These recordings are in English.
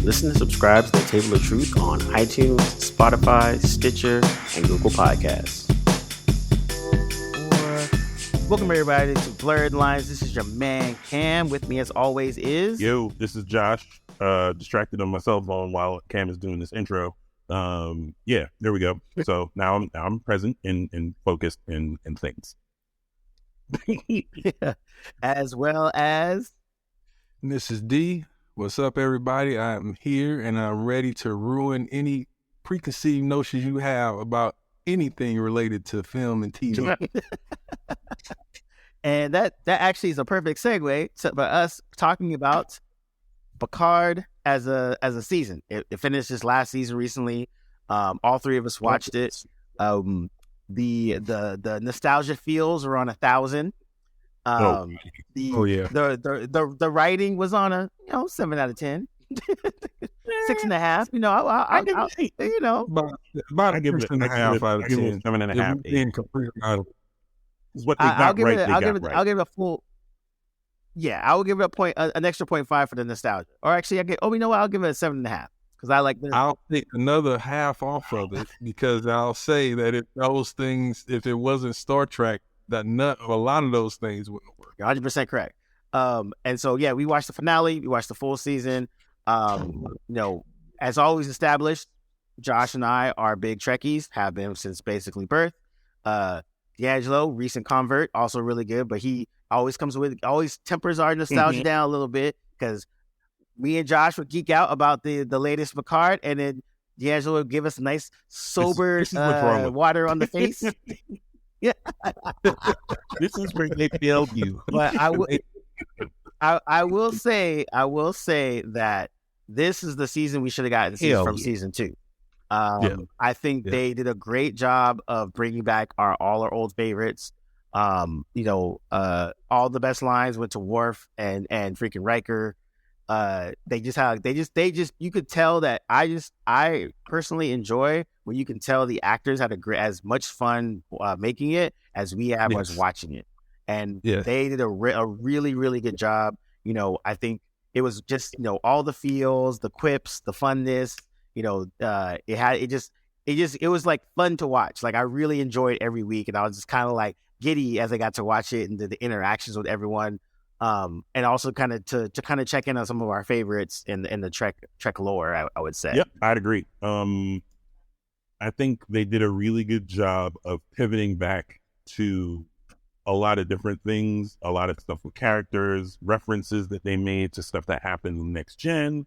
Listen and subscribe to the Table of Truth on iTunes, Spotify, Stitcher, and Google Podcasts. Welcome everybody to Blerdlines. This is your man Cam. With me as always is... Yo, this is Josh. Distracted on my cell phone while Cam is doing this intro. Yeah, there we go. So now I'm present and focused in things. As well as... And this is D. What's up, everybody? I'm here and I'm ready to ruin any preconceived notions you have about anything related to film and TV. And that actually is a perfect segue for us talking about Picard as a season. It finished this last season recently. All three of us watched it. The nostalgia feels are on 1,000. The writing was on a 7 out of 10. 6.5. About a 6.5 out of 10. 7.5. Is what they got I'll give right. I'll give it a full. Yeah, I will give it an extra 0.5 for the nostalgia. Or actually, I'll give it a 7.5 because I like this. I'll take another half off of it because I'll say that if it wasn't Star Trek, a lot of those things wouldn't work. 100% correct. And so we watched the finale. We watched the full season. As always established, Josh and I are big Trekkies, have been since basically birth. D'Angelo, recent convert, also really good, but he always tempers our nostalgia down a little bit because me and Josh would geek out about the latest Picard, and then D'Angelo would give us a nice sober water on the face. Yeah, this is where they failed you. But I will say that this is the season we should have gotten from season 2. I think they did a great job of bringing back all our old favorites. All the best lines went to Worf and freaking Riker. You could tell that I personally enjoy when you can tell the actors had as much fun making it as we have was watching it. And they did a really, really good job. I think it was just, all the feels, the quips, the funness, it was like fun to watch. Like I really enjoyed every week, and I was just kind of like giddy as I got to watch it and the interactions with everyone. And also kind of to check in on some of our favorites in the Trek lore, I would say. Yep, I'd agree. I think they did a really good job of pivoting back to a lot of different things, a lot of stuff with characters, references that they made to stuff that happened in Next Gen.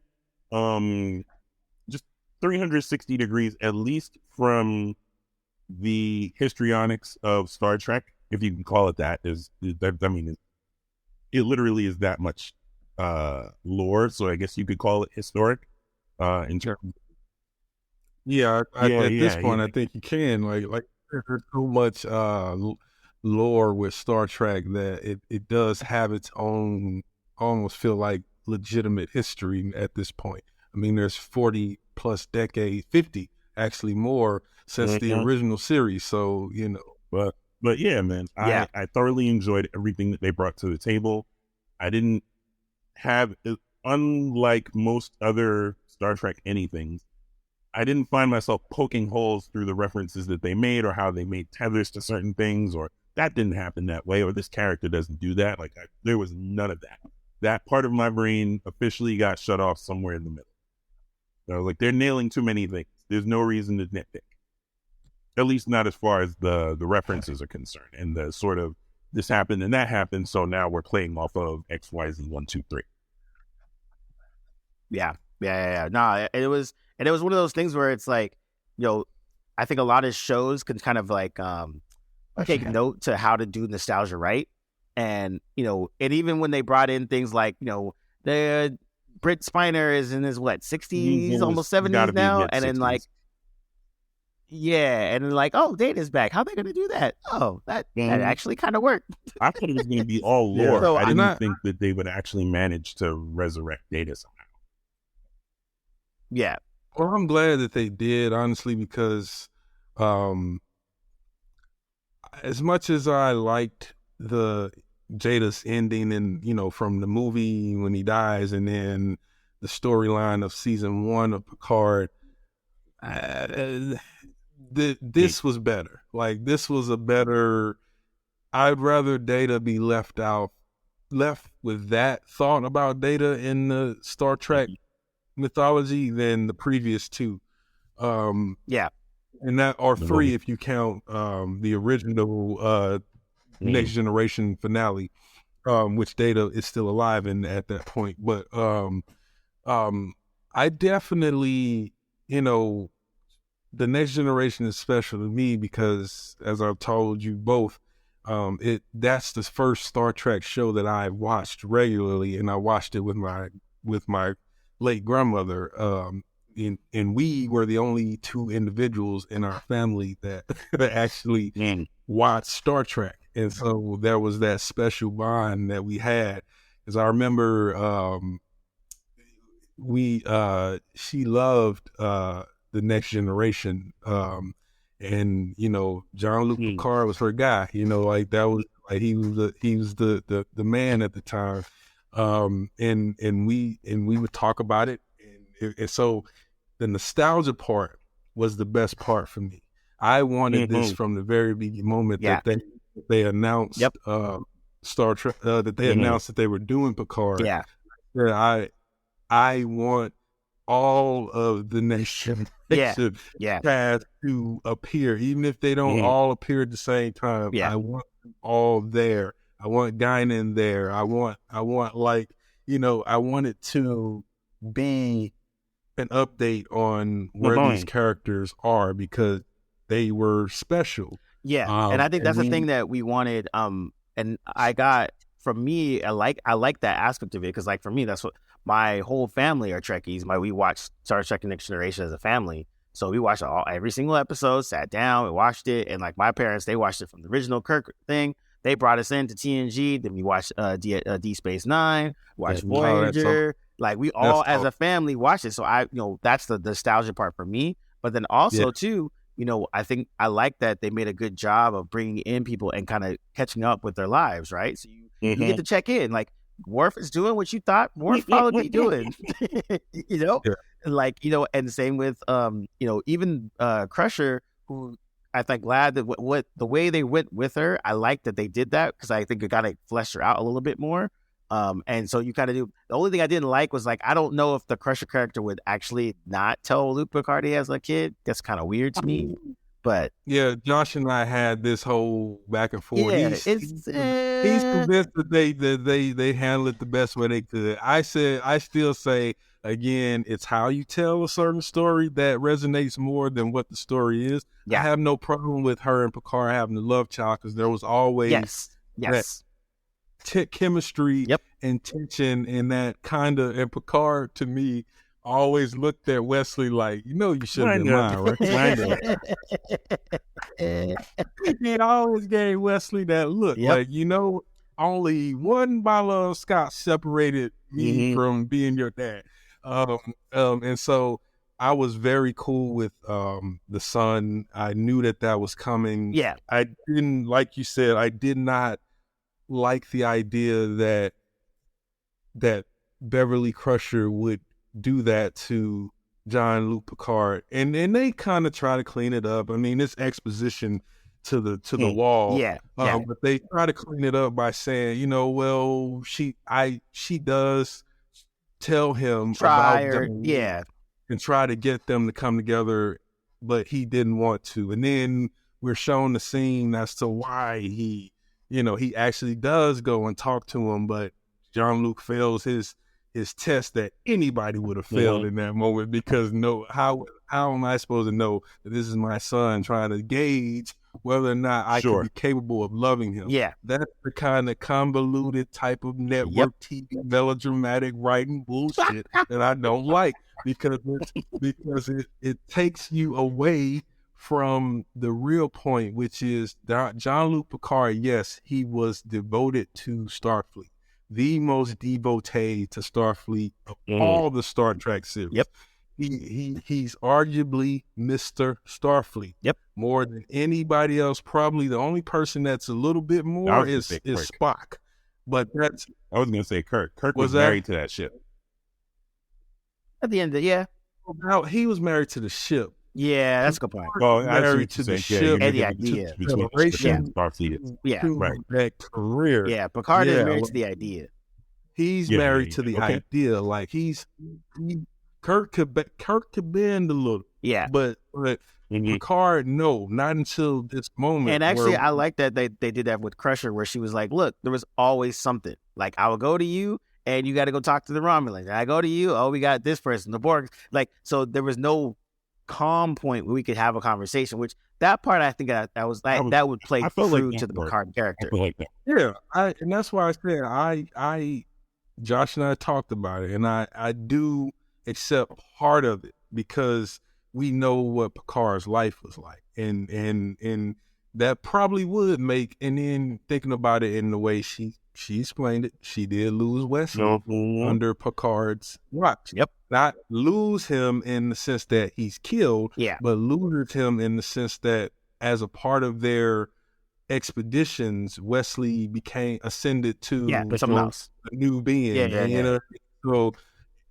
Just 360 degrees, at least from the histrionics of Star Trek, if you can call it that. It literally is that much lore, so I guess you could call it historic. In terms, at this point, I think you can like there's so much lore with Star Trek that it does have its own, almost feel like legitimate history at this point. I mean, there's 40 plus decades, 50 actually more since the original series. So But yeah, man, I thoroughly enjoyed everything that they brought to the table. I didn't have, unlike most other Star Trek anythings, I didn't find myself poking holes through the references that they made or how they made tethers to certain things, or that didn't happen that way, or this character doesn't do that. There was none of that. That part of my brain officially got shut off somewhere in the middle. So I was like, they're nailing too many things. There's no reason to nitpick. At least not as far as the references are concerned, and the sort of this happened and that happened, so now we're playing off of XYZ 1, 2, 3. Yeah. No, it was one of those things where it's like, I think a lot of shows can kind of like take note to how to do nostalgia right, and and even when they brought in things like the Britt Spiner is in his 60s, almost 70s now, and then oh, Data's back. How are they going to do that? Oh, that actually kind of worked. I thought it was going to be all lore. So I didn't think that they would actually manage to resurrect Data somehow. Yeah. Well, I'm glad that they did, honestly, because as much as I liked the Jada's ending and, from the movie when he dies and then storyline of season 1 of Picard, this was better. Like, this was a better. I'd rather Data be left with that thought about Data in the Star Trek mythology than the previous 2. And that are 3 if you count the original Next Generation finale, which Data is still alive in at that point. But I definitely, the Next Generation is special to me because, as I've told you both, that's the first Star Trek show that I watched regularly, and I watched it with my late grandmother. And we were the only 2 individuals in our family that actually watched Star Trek, and so there was that special bond that we had. Because I remember she loved the Next Generation, and Jean-Luc Picard was her guy. Like that was like he was the man at the time, and we would talk about it, and so the nostalgia part was the best part for me. I wanted this from the very moment that they announced Star Trek, that they announced that they were doing Picard. I want all of the Next Generation cast to appear, even if they don't all appear at the same time. I want them all there. I want Guinan there. I want like, I want it to be an update on where these characters are because they were special. And I think that's the thing that we wanted. And I got, from me, I like that aspect of it because, like, for me, that's what my whole family are Trekkies. We watched Star Trek Next Generation as a family, so we watched every single episode, sat down, and watched it. And like my parents, they watched it from the original Kirk thing. They brought us into TNG. Then we watched D Space Nine, watched Voyager. Like we all as a family watched it. So that's the nostalgia part for me. But then also too, I think I like that they made a good job of bringing in people and kind of catching up with their lives, right? So you get to check in. Like Worf is doing what you thought Worf probably be doing, and same with even Crusher, who I think glad that what the way they went with her, I like that they did that because I think it got to flesh her out a little bit more. And so you kind of do. The only thing I didn't like was, like, I don't know if the Crusher character would actually not tell Luke Picard he has a kid. That's kind of weird to me. But yeah, Josh and I had this whole back and forth. Yeah, he's convinced that they handled it the best way they could. I still say, again, it's how you tell a certain story that resonates more than what the story is. I have no problem with her and Picard having the love child because there was always chemistry and tension and that kind of. And Picard, to me, always looked at Wesley like, you should have been mine, right? He always gave Wesley that look, like, only one bottle of scotch separated me from being your dad. And so I was very cool with the son. I knew that was coming. Yeah. I didn't, like you said, I did not like the idea that Beverly Crusher would do that to Jean-Luc Picard, and they kind of try to clean it up. I mean, it's exposition to the wall, but they try to clean it up by saying, well, she does tell him about them, and try to get them to come together, but he didn't want to. And then we're shown the scene as to why he actually does go and talk to him, but Jean-Luc fails his test that anybody would have failed in that moment, because how am I supposed to know that this is my son, trying to gauge whether or not I can be capable of loving him? Yeah. That's the kind of convoluted type of network TV melodramatic writing bullshit that I don't like, because it takes you away from the real point, which is Jean-Luc Picard. Yes, he was devoted to Starfleet, the most devotee to Starfleet of all the Star Trek series. Yep. He's arguably Mr. Starfleet. Yep. More than anybody else. Probably the only person that's a little bit more is Spock. But I was going to say Kirk. Kirk was married to that ship. At the end of yeah. Now, he was married to the ship. Yeah, that's a good point. Well, married to the ship and the idea. Starfleet. Yeah. Right. That career. Yeah, Picard is married to the idea. He's married to the idea. Like Kirk could bend a little. Yeah. But Picard, no, not until this moment. And actually, I like that they did that with Crusher, where she was like, look, there was always something. Like, I will go to you, and you got to go talk to the Romulans. And I go to you, oh, we got this person, the Borg. Like, so there was no calm point where we could have a conversation, which that part, I think that would play through to the Picard character. I feel like that. Yeah, and that's why I said Josh and I talked about it, and I do accept part of it because we know what Picard's life was like, and that probably would make. And then thinking about it in the way she explained it, she did lose Wesley under Picard's watch. Yep, not lose him in the sense that he's killed, but lose him in the sense that as a part of their expeditions, Wesley ascended to a new being. So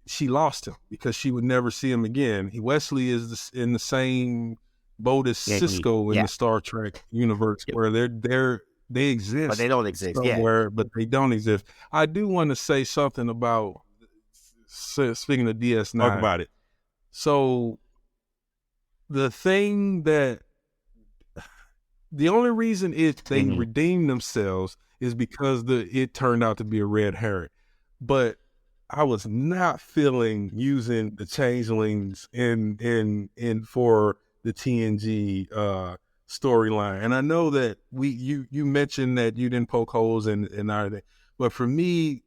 she lost him because she would never see him again. Wesley is in the same boat as Cisco in the Star Trek universe, where they exist, but they don't exist somewhere, but they don't exist. I do want to say something about, speaking of DS9. Talk about it. So the only reason they redeemed themselves is because it turned out to be a red herring. But I was not feeling using the changelings in for the TNG storyline. And I know that you mentioned that you didn't poke holes in our thing, but for me,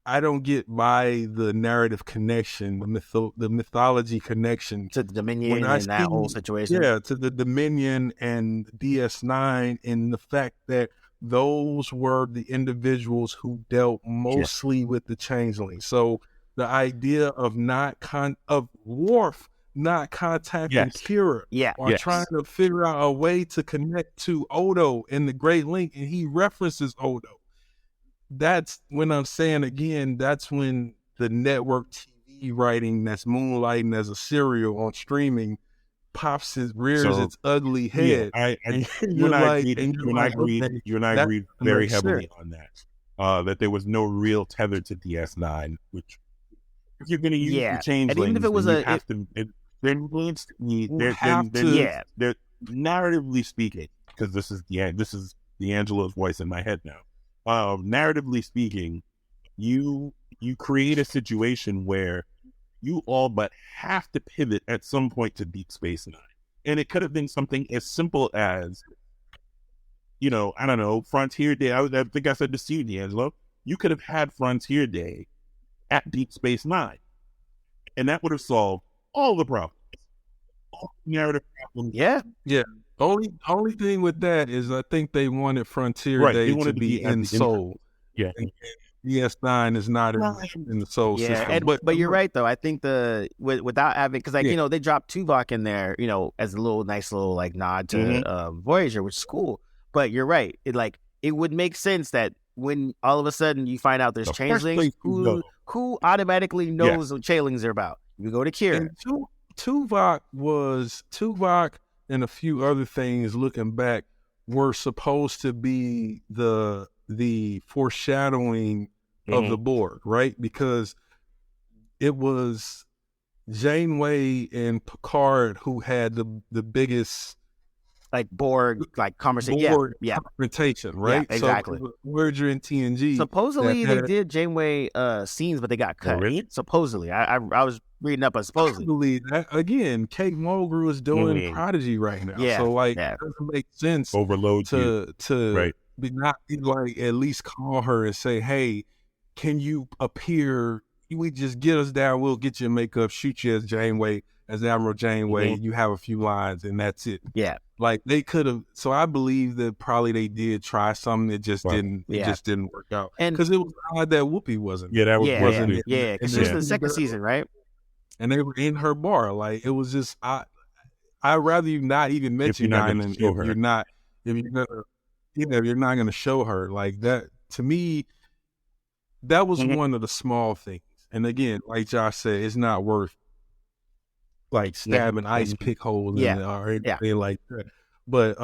I don't get by the narrative connection, the mythology connection to the Dominion and that whole situation. Yeah, to the Dominion and DS9, and the fact that those were the individuals who dealt mostly with the changeling. So the idea of Worf not contacting Kira, or trying to figure out a way to connect to Odo in the Great Link, and he references Odo. That's when I'm saying again, that's when the network TV writing that's moonlighting as a serial on streaming rears its ugly head. I agreed very heavily on that. That there was no real tether to DS9, which if you're going to use the changelings, and even if it was there needs to be there narratively speaking, because this is D'Angelo's voice in my head now. Narratively speaking, you create a situation where you all but have to pivot at some point to Deep Space Nine. And it could have been something as simple as, I don't know, Frontier Day. I think I said this to you, D'Angelo. You could have had Frontier Day at Deep Space Nine. And that would have solved all the problems. All the narrative problems. Yeah. Only thing with that is I think they wanted Frontier Day to be in Seoul. Yeah. And DS9 is not in the Seoul system. But you're right, though. I think without having, because they dropped Tuvok in there, as a nice little nod to Voyager, which is cool. But you're right. It would make sense that when all of a sudden you find out there's changelings, who automatically knows what changelings are about? You go to Kira. And Tuvok and a few other things, looking back, were supposed to be the foreshadowing of the Borg, right? Because it was Janeway and Picard who had the biggest Borg conversation. Confrontation, right? Yeah, exactly. So Voyager and TNG. Supposedly they did Janeway scenes, but they got cut. Really? Supposedly, I was reading up on supposedly. Again, Kate Mulgrew is doing Prodigy right now, so it doesn't make sense to not at least call her and say, "Hey, can you appear? We just get us down. We'll get your makeup, shoot you as Janeway, as Admiral Janeway. You have a few lines, and that's it." Yeah. They could have. So I believe that probably they did try something. It just didn't. It just didn't work out. And because it was odd that Whoopi wasn't. Yeah, that wasn't it. Yeah, because she was in the second season, right? And they were in her bar. It was just. I'd rather you not even mention Diamond if you're not going to show her like that. To me, that was one of the small things. And again, like Josh said, it's not worth like stabbing ice pick holes in it or anything like that. But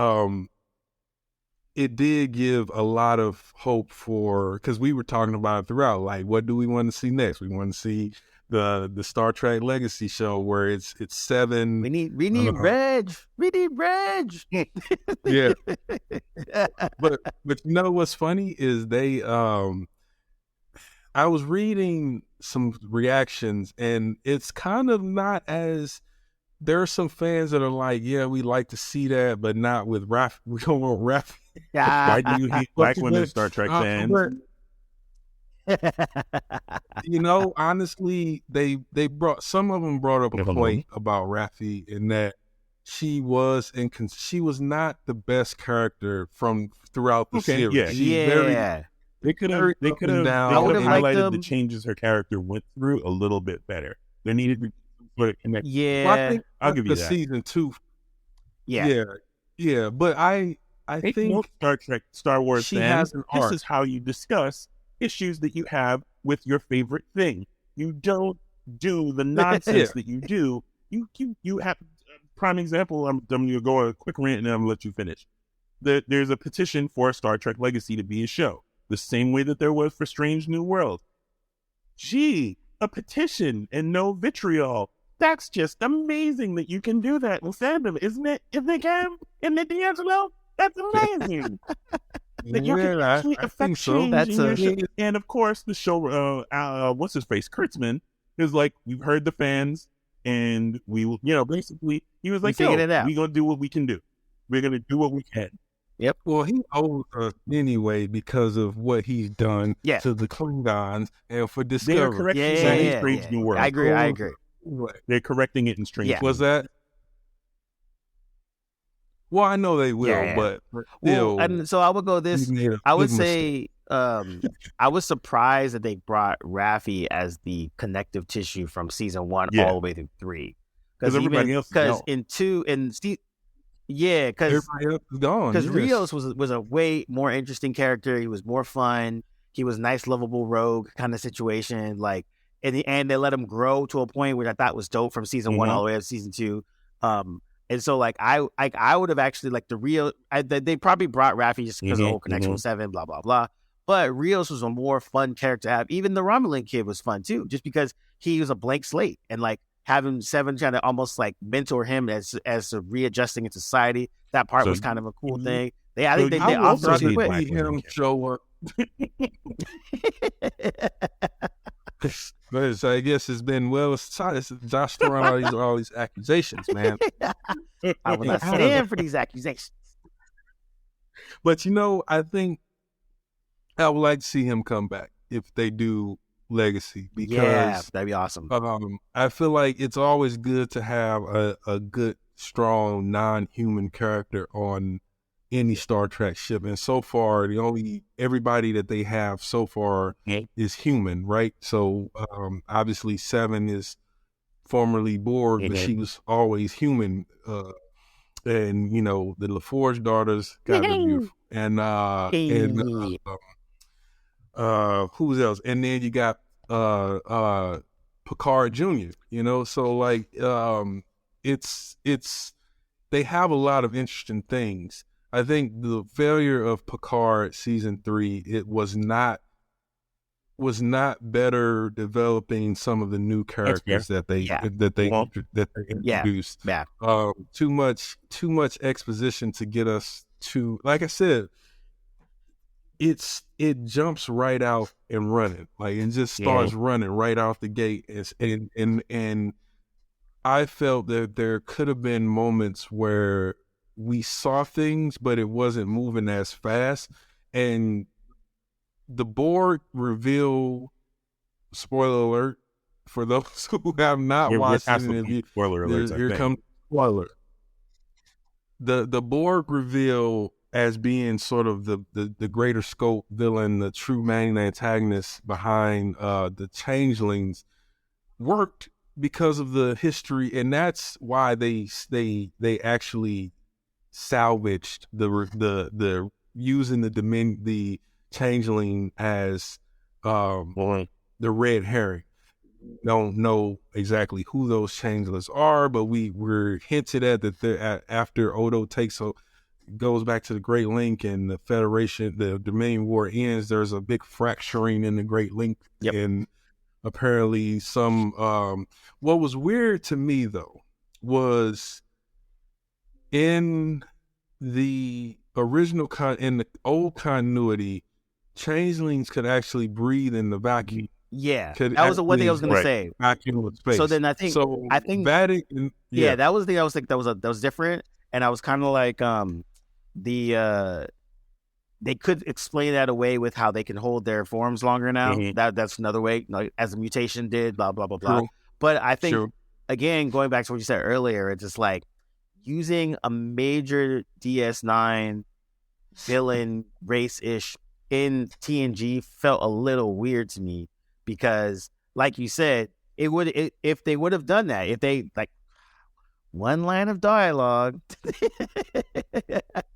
it did give a lot of hope because we were talking about it throughout. Like, what do we want to see next? We want to see the Star Trek Legacy show where it's 7. We need Reg. We need Reg. Yeah. But you know what's funny is they I was reading some reactions and it's kind of not as. There are some fans that are like, yeah, we like to see that, but not with Raf. We don't want Raf. Why do you hate black women Star Trek fans? You know, honestly, some of them brought up a point about Raffi in that she was not the best character from throughout the series. They could have highlighted the changes her character went through a little bit better. There needed to be some connection. Yeah, well, I think I'll give you that. Season 2. Yeah. But I think Star Wars fans, this is how you discuss issues that you have with your favorite thing. You don't do the nonsense that you do. You have prime example. I'm going to go on a quick rant and I'm going to let you finish. There's a petition for Star Trek Legacy to be a show, the same way that there was for Strange New World. Gee, a petition and no vitriol. That's just amazing that you can do that in fandom, isn't it? Isn't it, Cam? Isn't it, D'Angelo? That's amazing. That you can actually affect change. And of course, the show, what's his face, Kurtzman, is like, we've heard the fans, and we will, basically, he was like, we're gonna do what we can do. We're gonna do what we can. Yep. Well, he owes us anyway because of what he's done to the Klingons and for Discovery. They're correcting it in Strange New World. I agree. They're correcting it in Strange New World. Was that? Well, I know they will, but still. And so I would go this. I would say I was surprised that they brought Raffi as the connective tissue from season 1 all the way through 3. Because everybody else is gone. In 2 and because everybody else is gone. Because Rios was a way more interesting character. He was more fun. He was nice, lovable rogue kind of situation. Like in the end, they let him grow to a point which I thought was dope from season 1 all the way up to season 2. And so like I would have actually like they probably brought Raffi just because of the whole connection with 7, blah blah blah. But Rios was a more fun character to have. Even the Romulan kid was fun too, just because he was a blank slate and like having 7 trying to almost like mentor him as readjusting in society. That part was kind of a cool thing. I think they also see him show up. So I guess it's been Josh throwing all these accusations, man. I will not stand for these accusations. But I think I would like to see him come back if they do Legacy, because that'd be awesome. I feel like it's always good to have a good, strong, non-human character on any Star Trek ship, and so far everybody that they have so far is human, right? So obviously 7 is formerly Borg, but she was always human, and the LaForge daughters got the beautiful, and who's else? And then you got Picard Jr. So like it's they have a lot of interesting things. I think the failure of Picard season 3, it was not better developing some of the new characters that they introduced. Yeah. Too much exposition to get us to, like I said, it jumps right out and running, like it just starts running right out the gate, and I felt that there could have been moments where we saw things, but it wasn't moving as fast. And the Borg reveal, spoiler alert, for those who have not watched it, spoiler alert. Here comes spoiler. The Borg reveal as being sort of the greater scope villain, the true main antagonist behind the Changelings, worked because of the history, and that's why they actually salvaged the using the Changeling as the red herring. don't know exactly who those changelings are, but we're hinted at that they're after Odo goes back to the Great Link and the Federation, the Dominion War ends. There's a big fracturing in the Great Link, and apparently some. What was weird to me though was in the original in the old continuity, changelings could actually breathe in the vacuum. Yeah, that was the one thing I was going to say. Vacuum of space. So then I think Vatican, that was the thing I was like that was different, and I was kind of like they could explain that away with how they can hold their forms longer now. Mm-hmm. That's another way, like, as a mutation did, blah blah blah blah. True. But I think again, going back to what you said earlier, it's just like using a major DS9 villain race-ish in TNG felt a little weird to me. Because, like you said, if they would have done that, if they like one line of dialogue.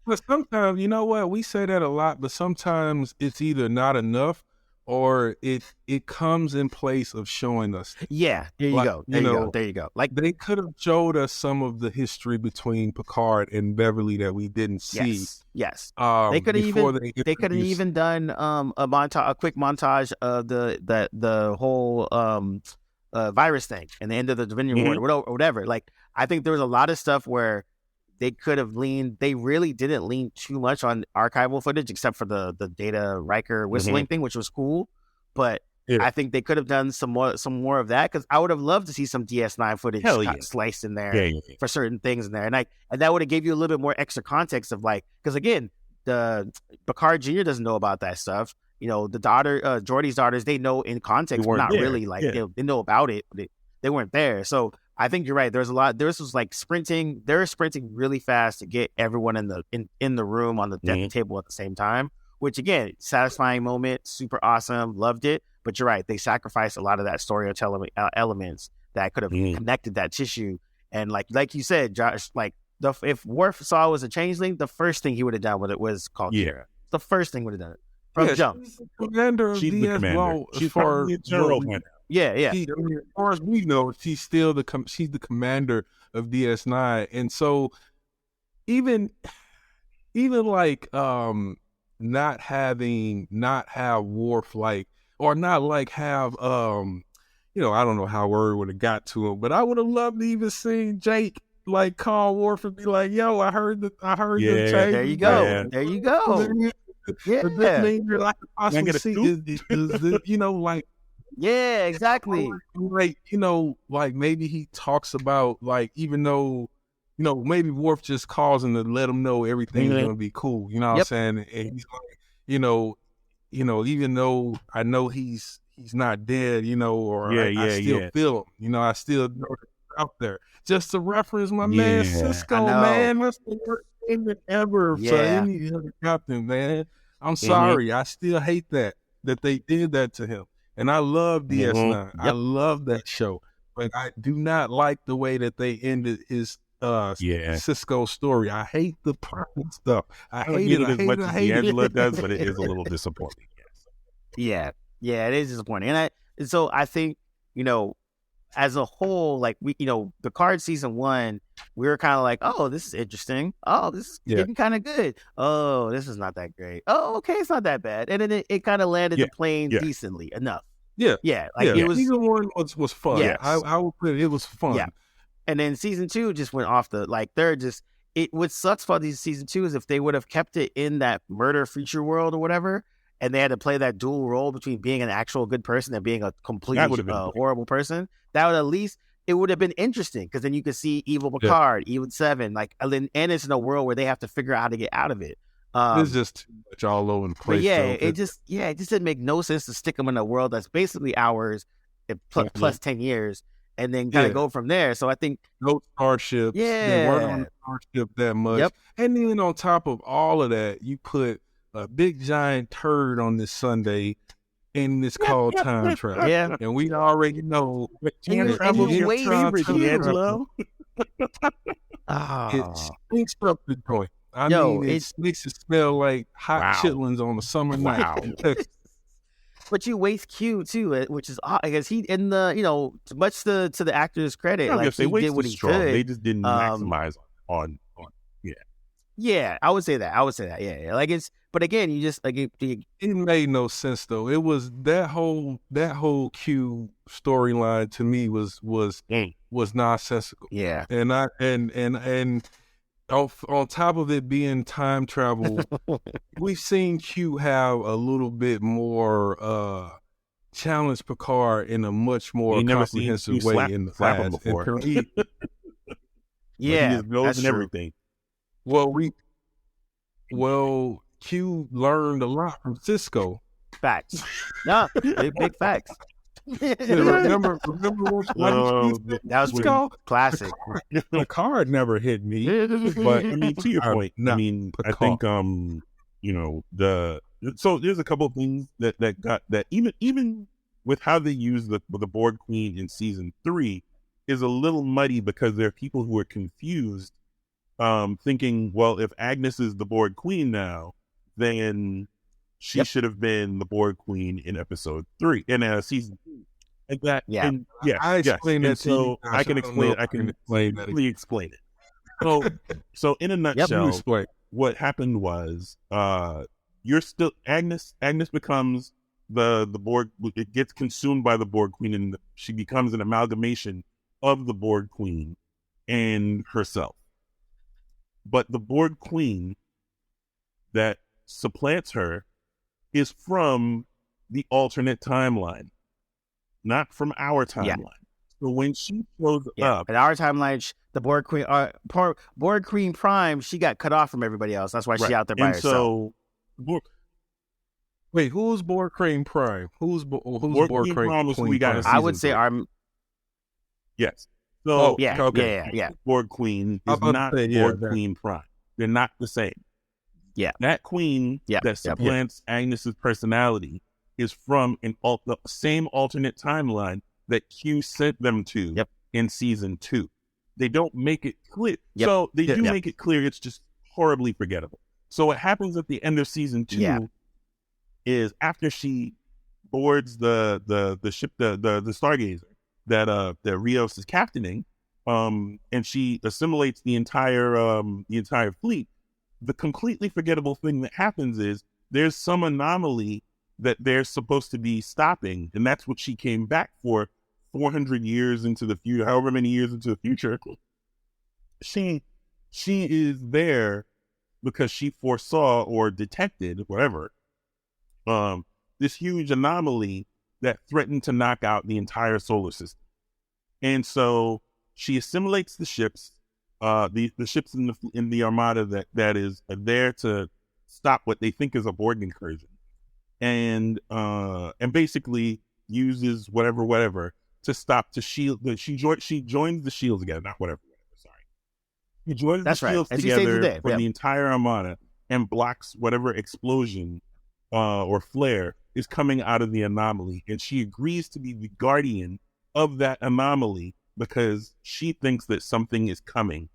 But sometimes, you know what, we say that a lot, but sometimes it's either not enough or it comes in place of showing us. Yeah, there you go. There you go. Like they could have showed us some of the history between Picard and Beverly that we didn't see. Yes. They could have even done a quick montage of the whole virus thing and the end of the Dominion War or whatever. Like, I think there was a lot of stuff where they could have they really didn't lean too much on archival footage, except for the Data Riker whistling thing, which was cool. But I think they could have done some more of that, because I would have loved to see some DS9 footage sliced in there for certain things in there. And that would have gave you a little bit more extra context of, like, because again, the Picard Jr. doesn't know about that stuff. You know, the daughter, Geordi's daughters, they know in context, but not really. Like, they know about it, but they weren't there. So I think you're right. There's a lot. This was like sprinting. They're sprinting really fast to get everyone in the room on the table at the same time. Which, again, satisfying moment, super awesome, loved it. But you're right. They sacrificed a lot of that storytelling elements that could have connected that tissue. And like you said, Josh, like if Worf saw it was a changeling, the first thing he would have done with it was call Kira. The first thing would have done it from jump. She's the commander of DS. Well, she's probably a general now. Yeah. As far as we know, she's still she's the commander of DS9, and so even like not have Worf like, or not like have I don't know how word would have got to him, but I would have loved to even seen Jake like call Worf and be like, "Yo, I heard the change." There you go. Yeah. There you go. Yeah. This means you're like possibly see like. Yeah, exactly. Like, like maybe he talks about, like, even though, maybe Worf just calls him to let him know everything's going to be cool. You know what I'm saying? And he's like, even though I know he's not dead, I still feel him. I still know it's out there. Just to reference my man Cisco, man. That's the worst thing ever for any other captain, man. I'm sorry. I still hate that they did that to him. And I love DS9. Yep. I love that show. But I do not like the way that they ended his Cisco story. I hate the perfect stuff. I hate it as much as D'Angelo does, but it is a little disappointing. Yes. Yeah, it is disappointing. And so I think, as a whole, like Picard season 1, we were kind of like, oh, this is interesting. Oh, this is getting kind of good. Oh, this is not that great. Oh, okay, it's not that bad. And then it kind of landed the plane decently enough. Yeah. It was. Season 1 was fun. Yes. I would put it was fun. Yeah. And then season 2 just went off what sucks about these season 2 is if they would have kept it in that murder future world or whatever, and they had to play that dual role between being an actual good person and being a completely horrible person, that would at least, it would have been interesting, because then you could see evil Picard, evil Seven, and it's in a world where they have to figure out how to get out of it. It's just too much all over the place. It just didn't make no sense to stick them in a world that's basically ours, plus 10 years, and then kind of go from there. So I think no starships. They weren't on the starship that much. Yep. And then on top of all of that, you put a big giant turd on this Sunday, and it's called time travel. Yeah, and we already know time travel is way favorite, D'Angelo. It stinks up the joint. I mean, it makes it smell like hot chitlins on a summer night. but you waste Q too, which is odd because he in the much to the actor's credit, like he did what he could. They just didn't maximize on. Yeah, I would say that. Yeah. Like but again, you just like it made no sense though. It was that whole Q storyline to me was nonsensical. Yeah, and on top of it being time travel, we've seen Q have a little bit more challenge Picard in a much more comprehensive way in the past. Before. Yeah, he knows and everything. Well, Q learned a lot from Cisco. Facts. No, big facts. remember that was Cisco? Classic. Picard never hit me. But I mean, to your point, I mean, Picard. I think so there's a couple of things that even with how they use the Borg Queen in season 3 is a little muddy because there are people who are confused. Thinking, well, if Agnes is the Borg Queen now, then she should have been the Borg Queen in episode 3 in season 2. Like that, I explained that. So I can explain it. So in a nutshell, what happened was, you're still Agnes becomes the Borg. It gets consumed by the Borg Queen, and she becomes an amalgamation of the Borg Queen and herself. But the Borg Queen that supplants her is from the alternate timeline, not from our timeline. Yeah. So when she shows up... in our timeline, the Borg Queen Prime, she got cut off from everybody else. That's why she's out there by herself. Wait, who's Borg Queen Prime? Who's Borg Queen Prime? I would say our... Yes. So, Borg Queen is not Borg Queen Prime. They're not the same. Yeah. That queen that supplants Agnes's personality is from the same alternate timeline that Q sent them to in season 2. They don't make it clear. So they do make it clear. It's just horribly forgettable. So what happens at the end of season 2 is after she boards the ship, the Stargazer, that Rios is captaining, and she assimilates the entire fleet. The completely forgettable thing that happens is there's some anomaly that they're supposed to be stopping, and that's what she came back for 400 years into the future, however many years into the future. She is there because she foresaw or detected whatever this huge anomaly that threatened to knock out the entire solar system. And so she assimilates the ships, the ships in the armada that is there to stop what they think is a Borg incursion, and basically uses whatever to stop to shield. She joins the shields together, not whatever. Sorry, she joins the shields together for the entire armada and blocks whatever explosion or flare is coming out of the anomaly, and she agrees to be the guardian of that anomaly because she thinks that something is coming.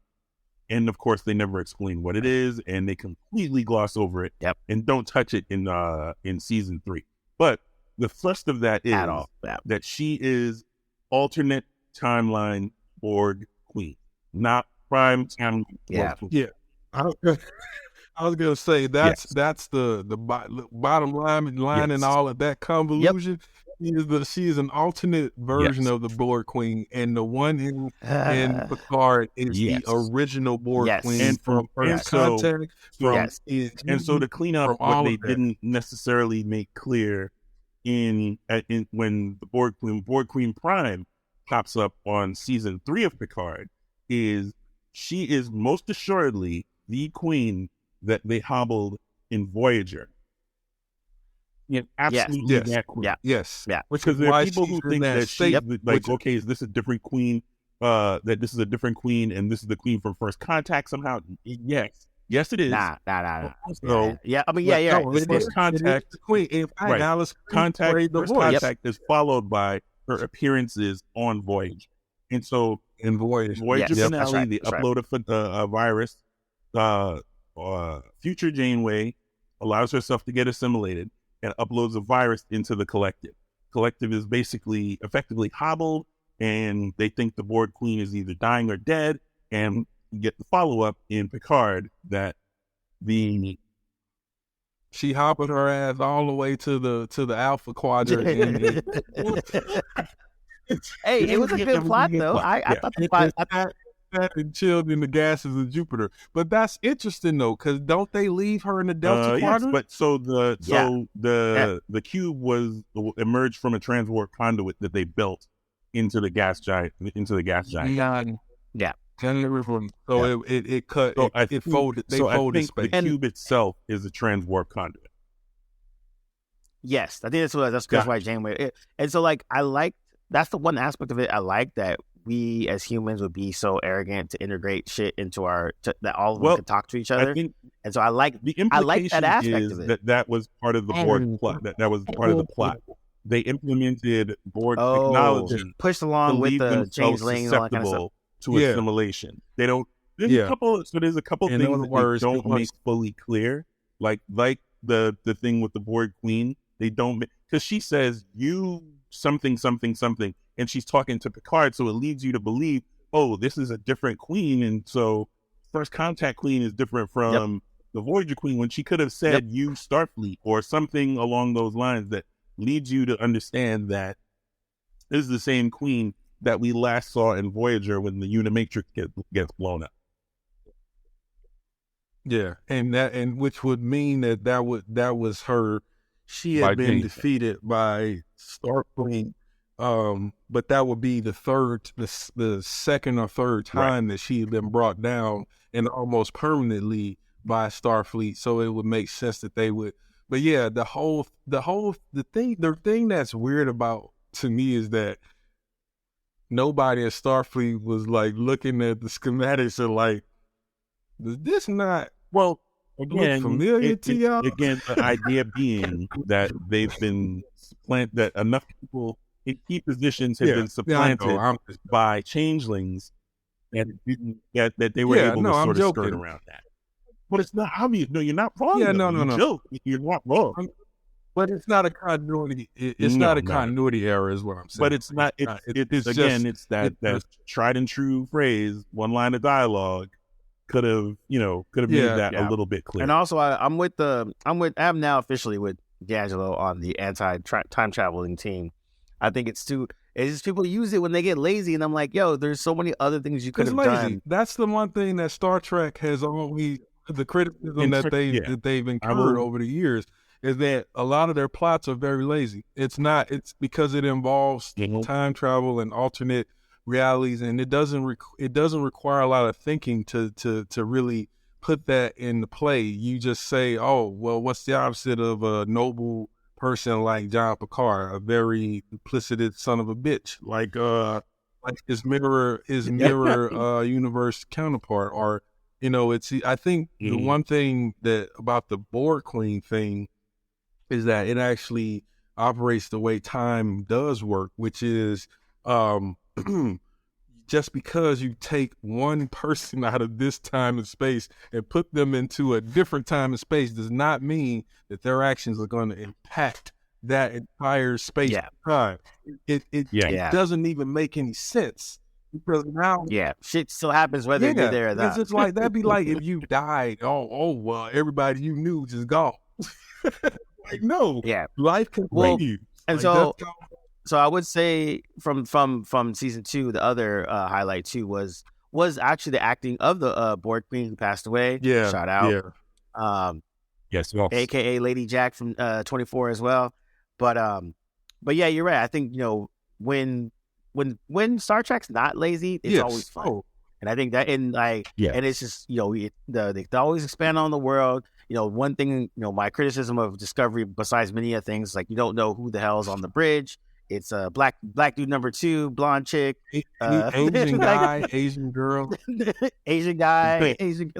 And of course, they never explain what it is, and they completely gloss over it and don't touch it in season 3. But the thrust of that is that she is alternate timeline Borg Queen, not prime timeline Borg Queen. Yeah. I was gonna say that's the bottom line in all of that convolution. She is an alternate version of the Borg Queen, and the one in Picard is the original Borg Queen and from First Contact. And so to clean up what they didn't necessarily make clear in when the Borg Queen Prime pops up on season 3 of Picard, is she is most assuredly the queen that they hobbled in Voyager. Yeah, absolutely. Yes. Because there are people who think that she's okay, is this a different queen? That this is a different queen, and this is the queen from First Contact somehow. Yes, it is. Nah. So, First Contact, the queen. First Contact is followed by her appearances on Voyager, and so in Voyager finale, they upload a virus. Future Janeway allows herself to get assimilated, and uploads a virus into the collective. Collective is basically effectively hobbled, and they think the Borg Queen is either dying or dead, and you get the follow-up in Picard that she hobbled her ass all the way to the Alpha Quadrant. Hey, it was a good plot though. I thought the plot. And chilled in the gases of Jupiter, but that's interesting though, because don't they leave her in the Delta Quadrant? Yes, but the cube was emerged from a transwarp conduit that they built into the gas giant. Yeah. So it cut. So it folded. They folded space. The cube itself is a transwarp conduit. Yes, I think that's why Janeway. And so that's the one aspect of it I like, that we as humans would be so arrogant to integrate shit into that all of them could talk to each other. And so I like that aspect of it. That was part of the Borg plot. That was part of the plot. They implemented Borg technology, pushed along with the changeling and all that kind of stuff, to assimilation. They don't. There's a couple things that don't make fully clear. Like the thing with the Borg Queen. They don't, because she says you something, and she's talking to Picard, so it leads you to believe, oh, this is a different queen, and so First Contact Queen is different from the Voyager Queen, when she could have said you Starfleet or something along those lines that leads you to understand that this is the same queen that we last saw in Voyager when the Unimatrix gets blown up. Yeah, and which would mean that was her. She had been defeated by Starfleet, but that would be the second or third time that she had been brought down, and almost permanently, by Starfleet. So it would make sense that they would. But yeah, the thing that's weird about to me is that nobody in Starfleet was like looking at the schematics and like, is this not again familiar to y'all? Again, the idea being that they've been that enough people in key positions have been supplanted by changelings, and that they were able to sort of skirt around that. But it's not obvious. No, you're not wrong. Yeah, no. Joke. You're not wrong. But it's not a continuity. It's not a continuity error, is what I'm saying. But it's not. It's that tried and true phrase. One line of dialogue could have made that a little bit clearer. And also, I'm now officially with D'Angelo on the anti-time traveling team. I think it's just people use it when they get lazy, and I'm like, yo, there's so many other things you could have done. That's the one thing that Star Trek has always, the criticism that they've incurred over the years, is that a lot of their plots are very lazy. It's because it involves time travel and alternate realities, and it doesn't require a lot of thinking to really put that into play. You just say, oh, well, what's the opposite of a noble person like John Picard? A very duplicitous son of a bitch, like his mirror universe counterpart. Or I think the one thing that about the Borg Queen thing is that it actually operates the way time does work, which is just because you take one person out of this time and space and put them into a different time and space does not mean that their actions are going to impact that entire space and time. It doesn't even make any sense, because now shit still happens whether you're there or not. It's like that'd be like if you died. Well, everybody you knew just gone. Like, no, life continues. And so I would say from season 2, the other highlight too was actually the acting of the Borg Queen who passed away. Yeah, shout out. Yes, AKA Lady Jack from 24 as well. But yeah, you're right. I think when Star Trek's not lazy, it's always fun. And I think that and it's just they always expand on the world. One thing, my criticism of Discovery, besides many other things, like you don't know who the hell's on the bridge. It's a black dude number 2, blonde chick, Asian guy, Asian girl, Asian guy, Asian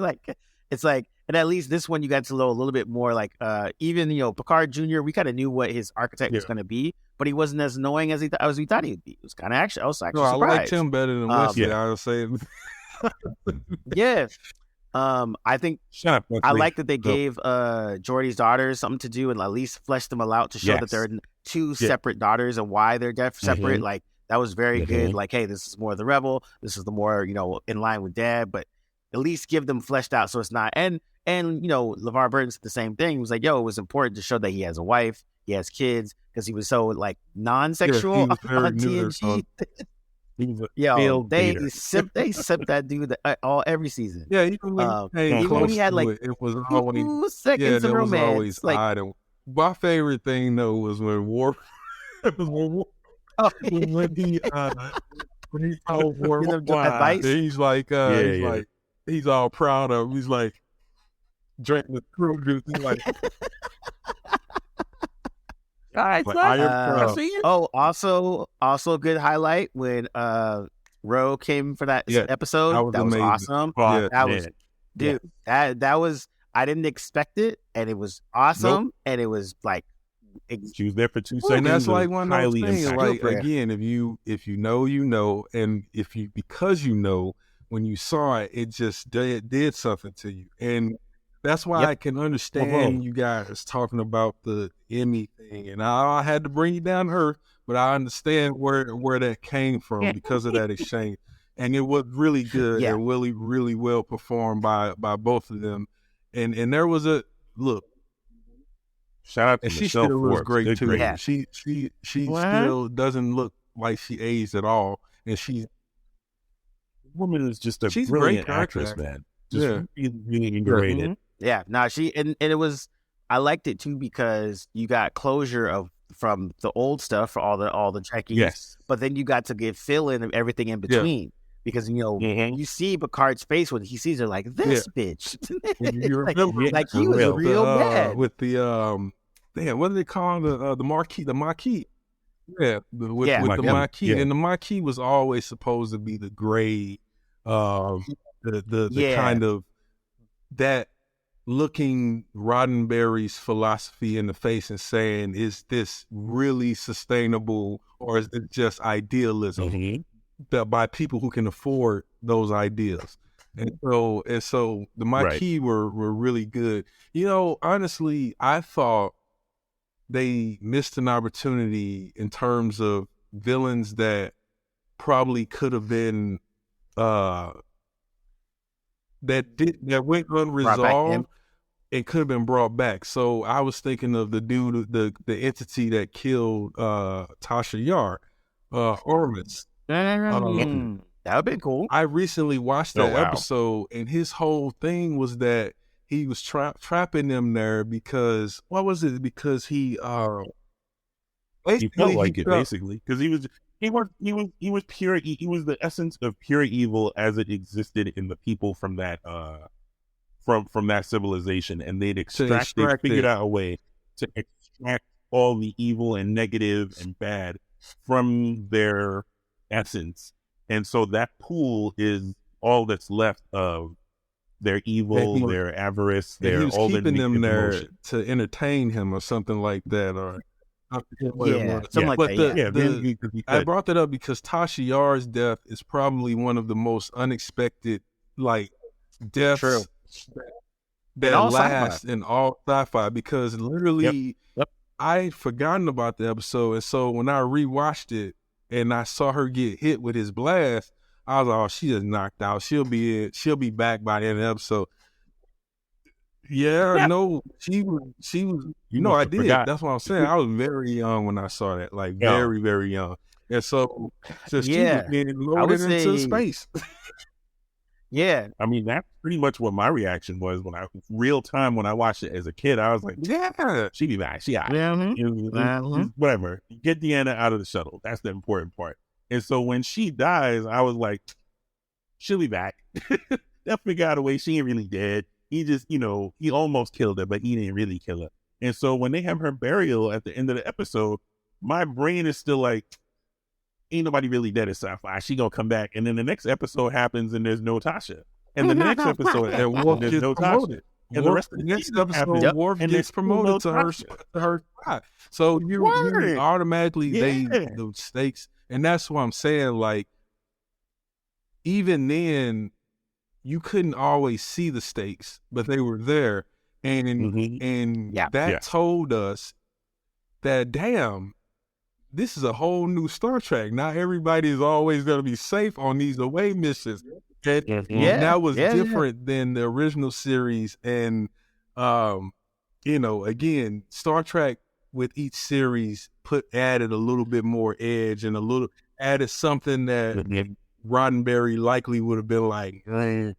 it's like, and at least this one you got to know a little bit more. Like even Picard Jr., we kind of knew what his archetype was going to be, but he wasn't as annoying as we thought he would be. It was kind of I was actually surprised. I liked him better than Wesley. I would say. Yeah. I think I like that they gave Jordy's daughters something to do and at least flesh them out to show that they're two separate daughters and why they're separate. Like that was very good. Like, hey, this is more of the rebel. This is the more, in line with dad, but at least give them fleshed out so it's not. And LeVar Burton said the same thing. He was like, yo, it was important to show that he has a wife, he has kids, because he was so like non-sexual on TNG. They sipped that dude every season. Yeah, even when he had like it was always 2 seconds of romance. Was always like, odd. And my favorite thing though was when Worf. When he told Worf advice. He's like, he's all proud of him. He's like drinking the crew juice. He's like. Also a good highlight when Ro came for that episode. That was awesome. That was I didn't expect it, and it was awesome, and it was like she was there for 2 seconds. And that's like one of those things. Like again, if you know, and because when you saw it, it just did something to you, and that's why I can understand you guys talking about the Emmy thing, and I had to bring you down to earth, but I understand where that came from because of that exchange, and it was really good and really, really well performed by both of them, and there was a look. Shout out to Michelle Forbes. She still looks great too. Yeah. She still doesn't look like she aged at all, and woman is just a brilliant actress, man. Just really underrated. Yeah, and it was. I liked it too because you got closure from the old stuff for all the Trekkies, but then you got to get fill in of everything in between because you see Picard's face when he sees her like this bitch, like he was real bad with the what do they call the Marquis? The Marquis, with the Marquis, and the Marquis was always supposed to be the gray, the kind of that. Looking Roddenberry's philosophy in the face and saying, is this really sustainable or is it just idealism by people who can afford those ideas? And so the Maquis were really good. Honestly, I thought they missed an opportunity in terms of villains that probably could have been that went unresolved. It could have been brought back. So I was thinking of the dude, the entity that killed Tasha Yar, Ormus. That would have been cool. I recently watched that episode, and his whole thing was that he was trapping them there because what was it? Because he felt like it basically because he was pure. He was the essence of pure evil as it existed in the people from that. From that civilization, and they figured out a way to extract all the evil and negative and bad from their essence, and so that pool is all that's left of their evil, their avarice, their all the keeping them there to entertain him or something like that, or something like that. I brought that up because Tasha Yar's death is probably one of the most unexpected deaths. True. That last in all sci-fi because literally I'd forgotten about the episode, and so when I rewatched it and I saw her get hit with his blast, I was like, "Oh, she just knocked out. She'll be back by the end of the episode." No, she was. I did. Forgot. That's what I'm saying. I was very young when I saw that, very, very young, and so she was being loaded into space. Yeah, I mean that's pretty much what my reaction was when I watched it as a kid. I was like, "Yeah, she be back. She out. Whatever. Get Deanna out of the shuttle. That's the important part." And so when she dies, I was like, "She'll be back. They'll figure out a way. She ain't really dead. He just, he almost killed her, but he didn't really kill her." And so when they have her burial at the end of the episode, my brain is still like, ain't nobody really dead in sci-fi. She gonna come back, and then the next episode happens, and there's no Tasha. And the next episode, and Worf there's no Tasha. And the rest of the next episode, Worf gets promoted to her spot. So you automatically the stakes, and that's what I'm saying. Like even then, you couldn't always see the stakes, but they were there. And that told us that, damn, this is a whole new Star Trek. Not everybody is always going to be safe on these away missions. That was different than the original series. And, again, Star Trek with each series added a little bit more edge and added something that Roddenberry likely would have been like, no.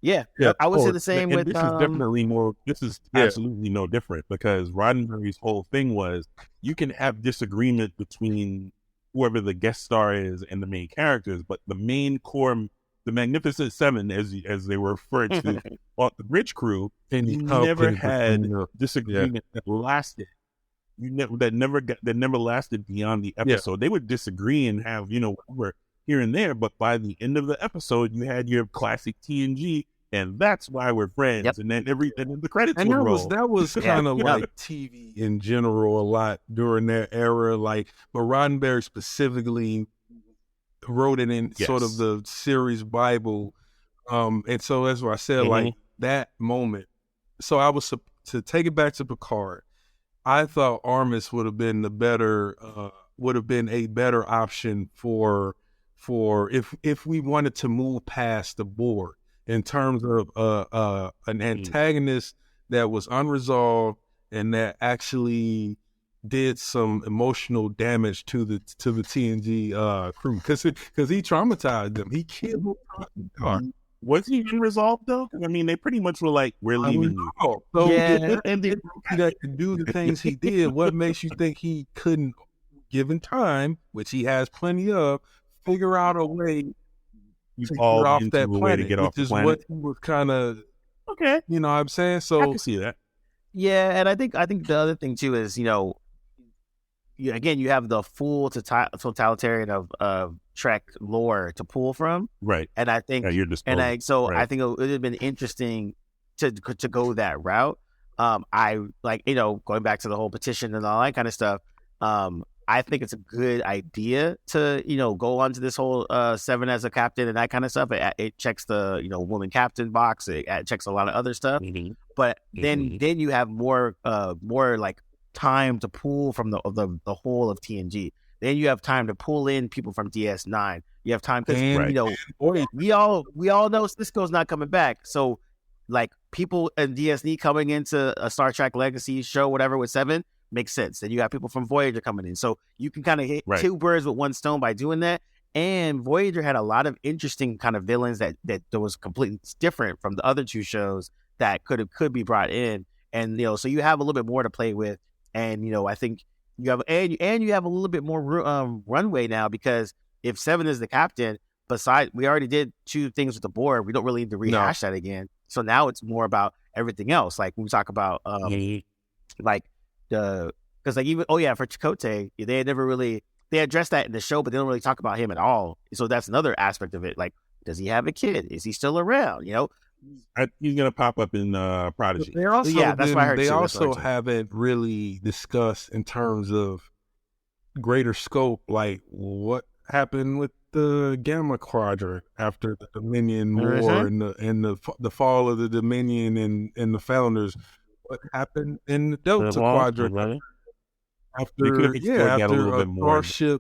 Yeah, I would say the same with. This is definitely more. This is absolutely no different, because Roddenberry's whole thing was you can have disagreement between whoever the guest star is and the main characters, but the main core, the Magnificent Seven, as they were referred to, the bridge crew, you never had disagreement that lasted. That never lasted beyond the episode. They would disagree and have whatever here and there, but by the end of the episode, you had your classic TNG, and that's why we're friends. And then the credits would roll. That was kind of like TV in general a lot during that era. But Roddenberry specifically wrote it in sort of the series Bible, and so that's why I said like that moment. So I was to take it back to Picard. I thought Armis would have been a better option for if we wanted to move past the board in terms of an antagonist that was unresolved and that actually did some emotional damage to the TNG crew, because he traumatized them. He killed them. Was he unresolved though? I mean, they pretty much were like, "We're leaving you." So and that to do the things he did, what makes you think he couldn't, given time, which he has plenty of, figure out a way to get off that planet, which is what he was kind of You know what I'm saying? So I can see that. Yeah, and I think the other thing too is again, you have the full totalitarian of Trek lore to pull from, right? And I think, you're just I think it would have been interesting to go that route. I going back to the whole petition and all that kind of stuff. I think it's a good idea to go onto this whole Seven as a captain and that kind of stuff. It checks the woman captain box. It checks a lot of other stuff. But then you have more like time to pull from the whole of TNG. Then you have time to pull in people from DS9. You have time because we all know Sisko's not coming back. So like people in DS9 coming into a Star Trek Legacy show, whatever, with Seven makes sense. Then you have people from Voyager coming in. So you can kind of hit two birds with one stone by doing that. And Voyager had a lot of interesting kind of villains that was completely different from the other two shows that could be brought in. And so you have a little bit more to play with. And I think you have you have a little bit more runway now, because if Seven is the captain, besides we already did two things with the board, we don't really need to rehash that again. So now it's more about everything else. Like when we talk about like the because like even for Chakotay, they had never really addressed that in the show, but they don't really talk about him at all. So that's another aspect of it. Like, does he have a kid? Is he still around? He's gonna pop up in Prodigy. That's what I heard. They also haven't really discussed in terms of greater scope, like what happened with the Gamma Quadrant after the Dominion War and the fall of the Dominion and the Founders. What happened in the Delta Quadrant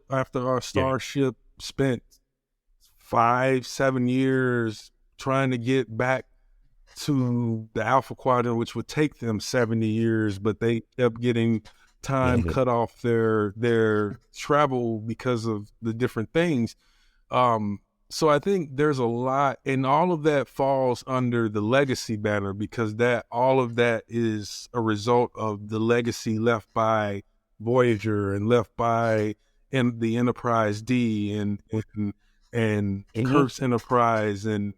after our starship spent 5-7 years trying to get back to the Alpha Quadrant, which would take them 70 years, but they kept getting time cut off their travel because of the different things. So I think there's a lot, and all of that falls under the legacy banner, because all of that is a result of the legacy left by Voyager and left by the Enterprise D and Kirk's Enterprise and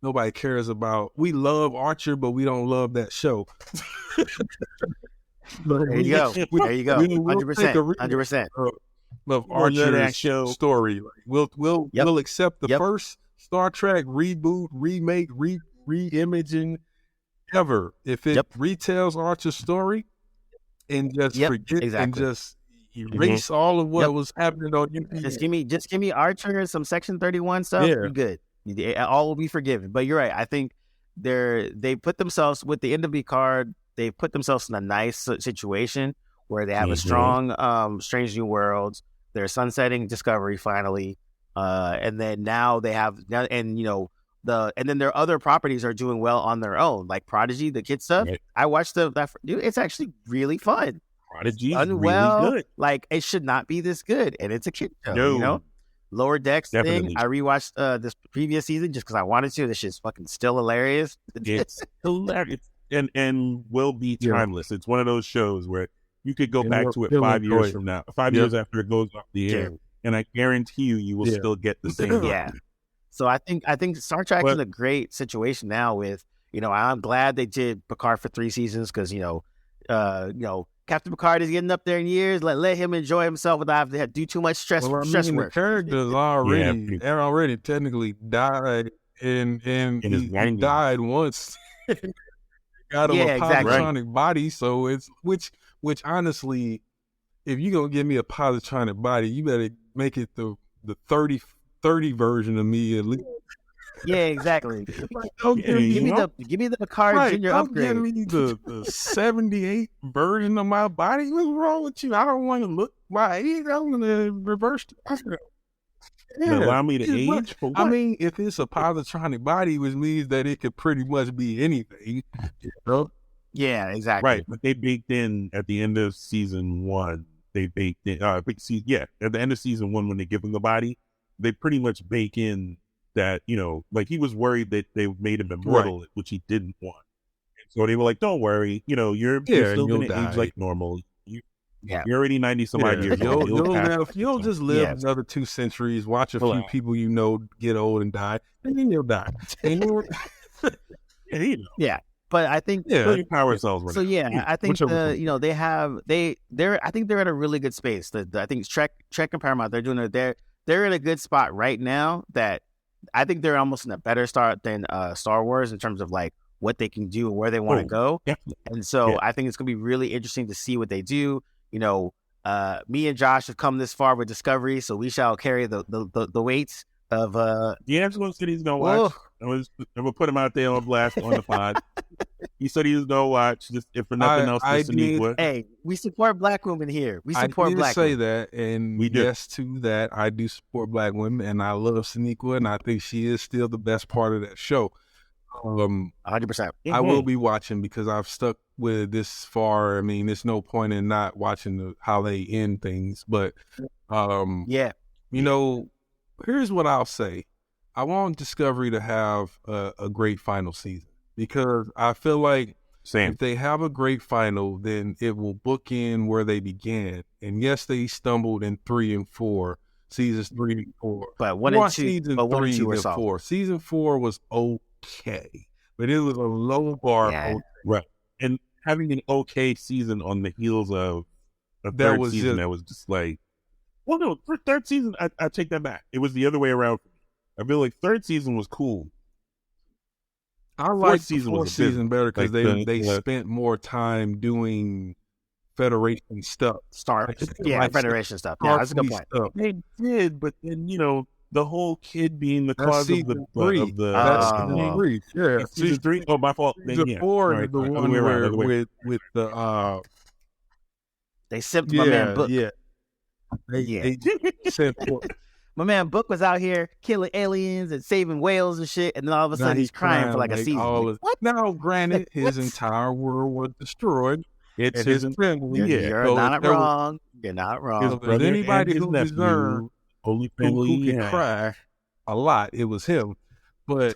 nobody cares about. We love Archer, but we don't love that show. There you go. 100%. 100%. Of Archer's story. We'll accept the first Star Trek reboot, remake, re-imaging ever if it retells Archer's story and just forget and just erase all of what was happening on UPN. Just give me Archer and some Section 31 stuff. You're good. all will be forgiven. But you're right. I think they put themselves with the end of Picard. They put themselves in a nice situation where they have a strong Strange New Worlds. They're sunsetting Discovery finally, and then now they have and then their other properties are doing well on their own, like Prodigy, the kid stuff. Right. I watched dude. It's actually really fun. Prodigy is really good. Like it should not be this good, and it's a kid show. Lower Decks thing. I rewatched this previous season just because I wanted to. This shit's fucking still hilarious. It's hilarious and will be timeless. It's one of those shows where you could go back to it 5 years from now, 5 years after it goes off the air, and I guarantee you will still get the same. So I think Star Trek is in a great situation now. With I'm glad they did Picard for 3 seasons because Captain Picard is getting up there in years. Let him enjoy himself without having to do too much stress. Stress work. The characters already technically died, and he died once. Got him a positronic body, so it's which honestly, if you're gonna give me a positronic body, you better make it the 30 version of me at least. Yeah, exactly. Give me the Picard Junior upgrade. Give me the 78 version of my body. What's wrong with you? I don't want to look my age. I'm gonna reverse the allow me to age for what? I mean, if it's a positronic body, which means that it could pretty much be anything. Yeah, exactly. Right, but they baked in at the end of season 1. They baked in at the end of season 1 when they give him the body, they pretty much bake in that, like he was worried that they made him immortal, which he didn't want. And so they were like, don't worry, you're still going to age like normal. You're already 90 some odd years old. You'll just live another 2 centuries, watch a few people get old and die, and then you'll die. Yeah. But I think power cells. So I think they're I think they're at a really good space. I think Trek and Paramount, they're in a good spot right now that I think they're almost in a better start than Star Wars in terms of like what they can do and where they want to go. Definitely. And so I think it's going to be really interesting to see what they do. Me and Josh have come this far with Discovery, so we shall carry the weight of D'Angelo said he's gonna watch. I'm gonna put him out there on blast on the pod. He said he was gonna watch, just if for nothing else. Hey, we support Black women here. We support Black women. I say that, and yes to that. I do support Black women, and I love Sonequa, and I think she is still the best part of that show. 100%. I will be watching because I've stuck with it this far. I mean, there's no point in not watching how they end things. But here's what I'll say. I want Discovery to have a great final season because I feel like if they have a great final, then it will bookend where they began. And yes, they stumbled in 3 and 4, seasons 3 and 4. But 1 and 2, season 3 and 4. Season 4 was okay, but it was a low bar. Yeah. Right. And having an okay season on the heels of a third season that was just like, well, no, for third season, I take that back. It was the other way around. I feel like third season was cool. I like fourth season better because they spent more time doing Federation stuff. Federation stuff. Yeah, that's a good point. Stuff. They did, but then the whole kid being the cause of the season 3. Yeah, season 3. Oh, my fault. Season 4 is the one where with the they simped my man Book. Yeah. They my man Book was out here killing aliens and saving whales and shit, and then all of a sudden he's crying for like a season. What? Now, granted, his entire world was destroyed. It's his family. You're not wrong. You're not wrong. If there's anybody who deserved who could cry a lot, it was him. But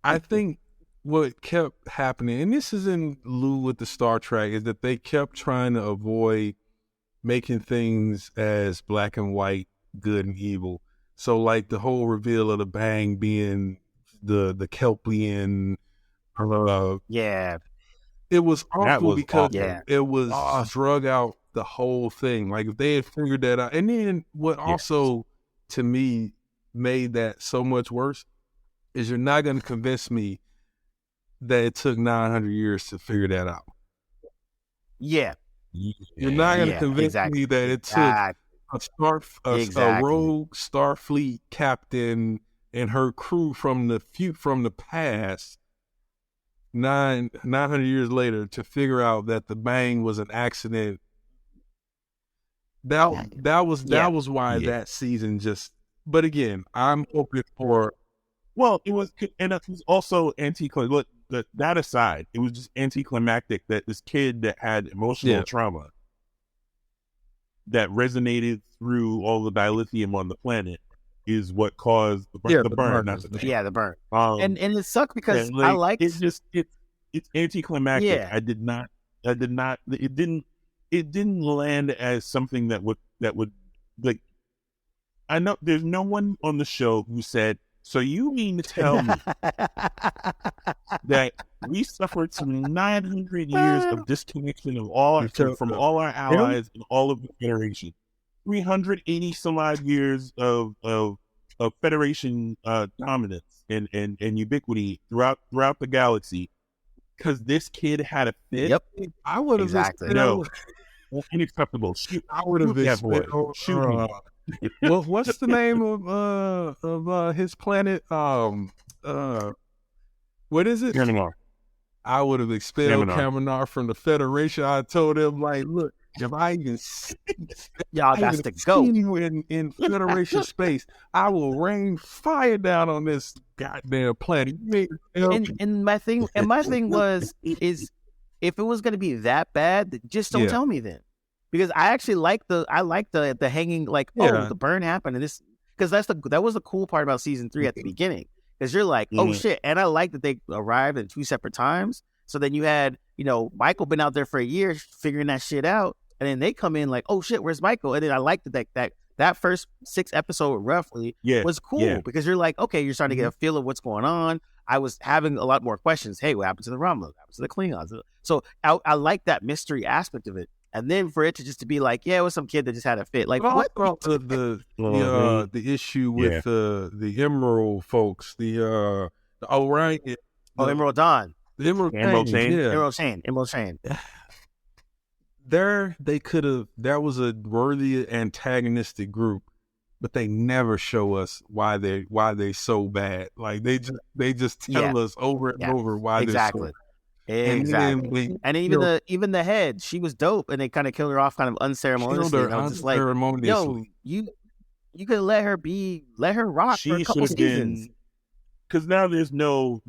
I think what kept happening, and this is in lieu with the Star Trek, is that they kept trying to avoid making things as black and white, good and evil. So like the whole reveal of the Bang being the Kelpian, it was awful because it was drug out the whole thing. Like if they had figured that out, and then what also to me made that so much worse is you're not going to convince me that it took 900 years to figure that out. Yeah. You're not going to convince me that it took a rogue Starfleet captain and her crew from the past 900 years later to figure out that the bang was an accident. That was why that season just. But again, I'm hoping for. Well, it was also anticlimactic. That aside, it was just anticlimactic that this kid that had emotional trauma that resonated through all the dilithium on the planet is what caused the burn. The burn. The burn. And it sucked because I liked it's anticlimactic. Yeah. I did not. It didn't land as something that would like. I know there's no one on the show who said, so you mean to tell me that we suffered some 900 years of disconnection of from all our allies and all of the Federation, 380 some odd years of Federation dominance and ubiquity throughout the galaxy, because this kid had a fit? Yep, I would have unacceptable. I would have shoot. Well, what's the name of his planet? What is it? Kaminar. I would have expelled Kaminar from the Federation. I told him, like, look, if I even y'all got to go you in Federation space, I will rain fire down on this goddamn planet. And my thing was is if it was going to be that bad, just don't tell me then. Because I actually like the hanging, like, the burn happened, and this, because that was the cool part about season 3 at the beginning, because you're like, oh shit, and I like that they arrived at 2 separate times. So then you had, Michael been out there for a year figuring that shit out, and then they come in like, oh shit, where's Michael? And then I liked that first 6 episode roughly was cool because you're like, okay, you're starting to get a feel of what's going on. I was having a lot more questions. Hey, what happened to the Romulans? What happened to the Klingons? So I like that mystery aspect of it. And then for it to just to be like, it was some kid that just had a fit. Like, what? The issue with the Emerald folks, the Orion. Emerald Dawn. The Emerald Chain. Emerald Chain. They could have. That was a worthy antagonistic group, but they never show us why they so bad. Like they just tell us over and over why they're so bad. Exactly. And even the head, she was dope, and they kind of killed her off kind of unceremoniously. I was just like, yo, you could let her rock for a couple seasons. Because now there's no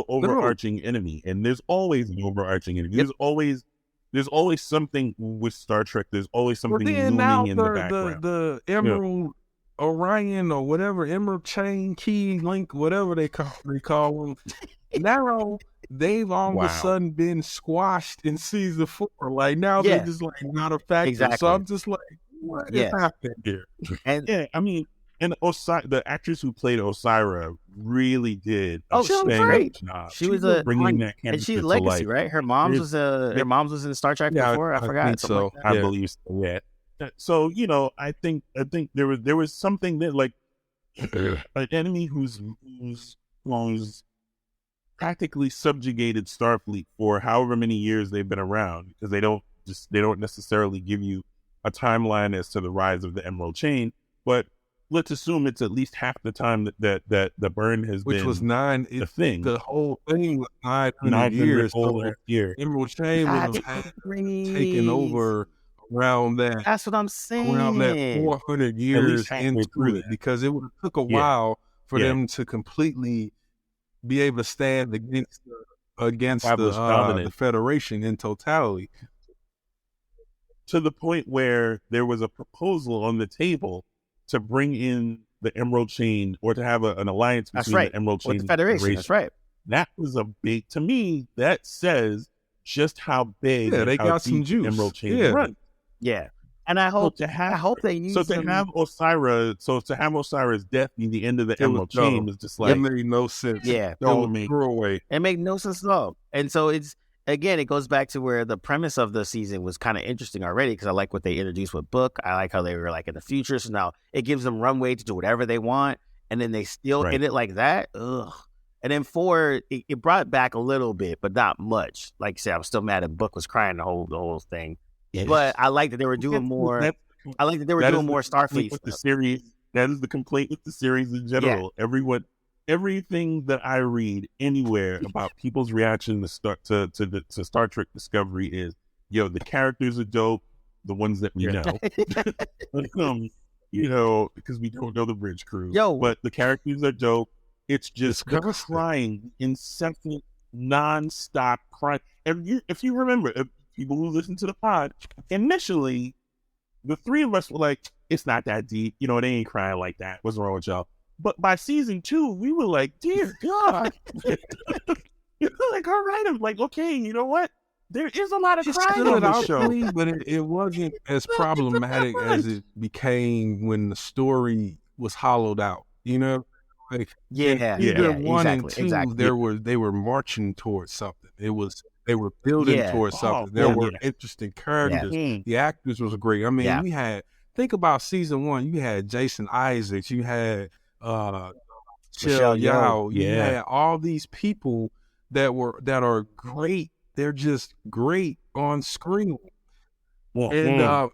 overarching enemy, and there's always an overarching enemy. There's always something with Star Trek. There's always something looming in the background. The Emerald Orion or whatever, Emerald Chain, Key, Link, whatever they call them. Now they've all of a sudden been squashed in season 4. Like now they're just like not a factor. Exactly. So I'm just like, what is happening here? And I mean, and the actress who played Osira really did. She was great. She was bringing that character and she's to legacy, life. right? Her mom's was in Star Trek before. I forgot. Think so. Like that. I believe so. Yeah. So I think there was something that like an enemy who's practically subjugated Starfleet for however many years they've been around, because they don't necessarily give you a timeline as to the rise of the Emerald Chain, but let's assume it's at least half the time that the burn has been, which was 9. The thing, the whole thing was 900 years. Emerald Chain would have taken over around that. That's what I'm saying. Around that 400 years into it, because it would have took a while for them to completely be able to stand against the Federation in totality. To the point where there was a proposal on the table to bring in the Emerald Chain, or to have an alliance between the Emerald Chain and the Federation. That's right. That was a big, to me, that says just how big they got some juice. Emerald Chain run. Yeah. And I hope they use to have Osira's death be the end of the Emerald Chain was just like, it made no sense. Yeah, it made no sense at all. And so it goes back to where the premise of the season was kind of interesting already, because I like what they introduced with Book. I like how they were like in the future, so now it gives them runway to do whatever they want, and then they still end it like that. Ugh. And then 4, it brought it back a little bit, but not much. Like I said, I'm still mad that Book was crying the whole thing. Yes. But I like that they were doing more. I like that they were doing more Starfleet with the series. That is the complaint with the series in general. Yeah. everything that I read anywhere about people's reaction to Star Trek Discovery is, yo, the characters are dope, the ones that we know. Because we don't know the bridge crew. But the characters are dope. It's just the crying, incessant, non-stop crying. And if you remember, if people who listen to the pod, initially, the three of us were like, it's not that deep. They ain't crying like that. What's wrong with y'all? But by season 2, we were like, dear God. Like, all right. I'm like, okay, you know what? There is a lot of crying on the show. But it wasn't as problematic as it became when the story was hollowed out. Like, either one and two, they were marching towards something. They were building towards something. There were interesting characters. The actors was great. I mean, we had, think about season 1. You had Jason Isaacs. You had Michelle Yeoh. You had all these people that are great. They're just great on screen. And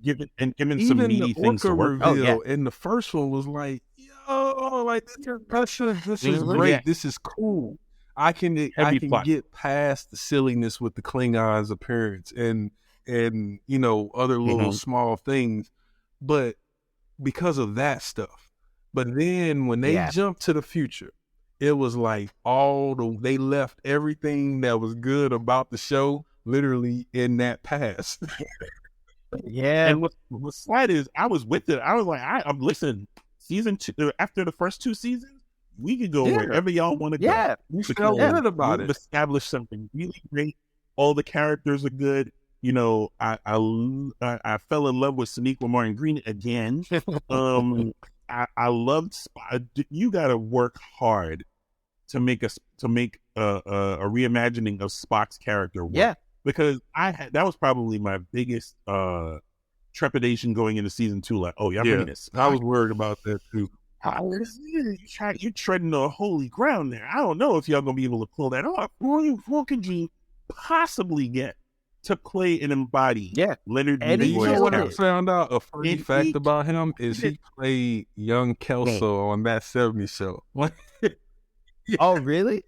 giving some meaty things to work. And the first one was like, yo, like this is great. This is cool. I can get past the silliness with the Klingons' appearance and other little small things, but because of that stuff. But then when they jumped to the future, it was like they left everything that was good about the show literally in that past. And what's sad is I was with it. I was like, I'm listening. Season 2, after the first 2 seasons, we could go wherever y'all want to go. Yeah, we felt good about it. Established something really great. All the characters are good. I fell in love with Sonequa Martin Green again. I loved. You got to work hard to make a reimagining of Spock's character work. Yeah, because that was probably my biggest trepidation going into season 2. Like, y'all bringing this. I was worried about that too. You're treading on holy ground there. I don't know if y'all gonna be able to pull that off. What could you possibly get to play and embody Leonard Nimoy's what I found out? A funny fact about him is he played young Kelso on That 70s Show. Oh, really?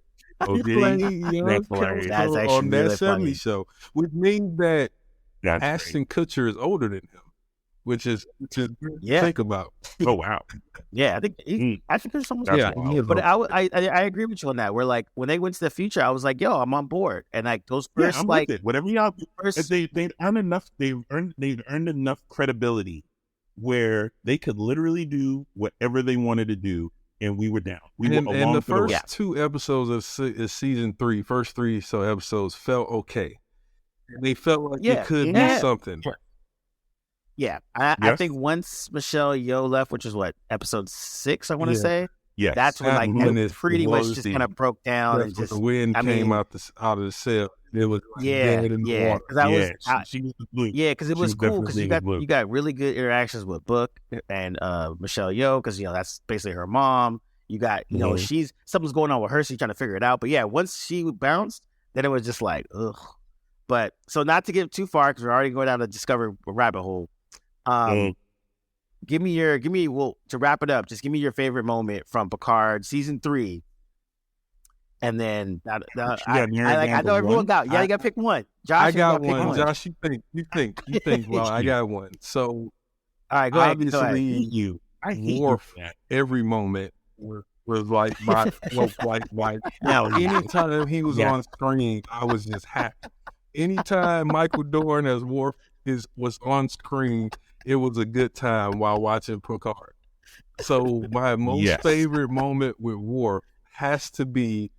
He played young Kelso on That 70s Show, which means that Ashton Kutcher is older than him. Which is to think about. Oh wow! I think there's someone. But I agree with you on that. Where like when they went to the future, I was like, "Yo, I'm on board." And like those first whatever y'all they'd earned enough. They'd earned enough credibility where they could literally do whatever they wanted to do, and we were down. And the first 2 episodes of season 3, first 3 episodes felt okay. They felt like it could be something. Yeah, I think once Michelle Yeoh left, which is episode 6, I want to say. Yeah, that's when it pretty much just kind of broke down and just the wind came out of the cell. It was dead in the water. Because it was cool because you got really good interactions with Book and Michelle Yeoh because that's basically her mom. You got something's going on with her, so you're trying to figure it out. But once she bounced, then it was just like ugh. But so not to get too far because we're already going down the Discover rabbit hole. Give me to wrap it up, just give me your favorite moment from Picard season 3. And then I know everyone got. You got to pick one. Josh, I got one. Josh, you think. Well, I got one. So, all right, go ahead. Obviously, Worf every moment was like my anytime he was on screen, I was just happy. Anytime Michael Dorn as Worf was on screen, it was a good time while watching Picard. So my most favorite moment with Worf has to be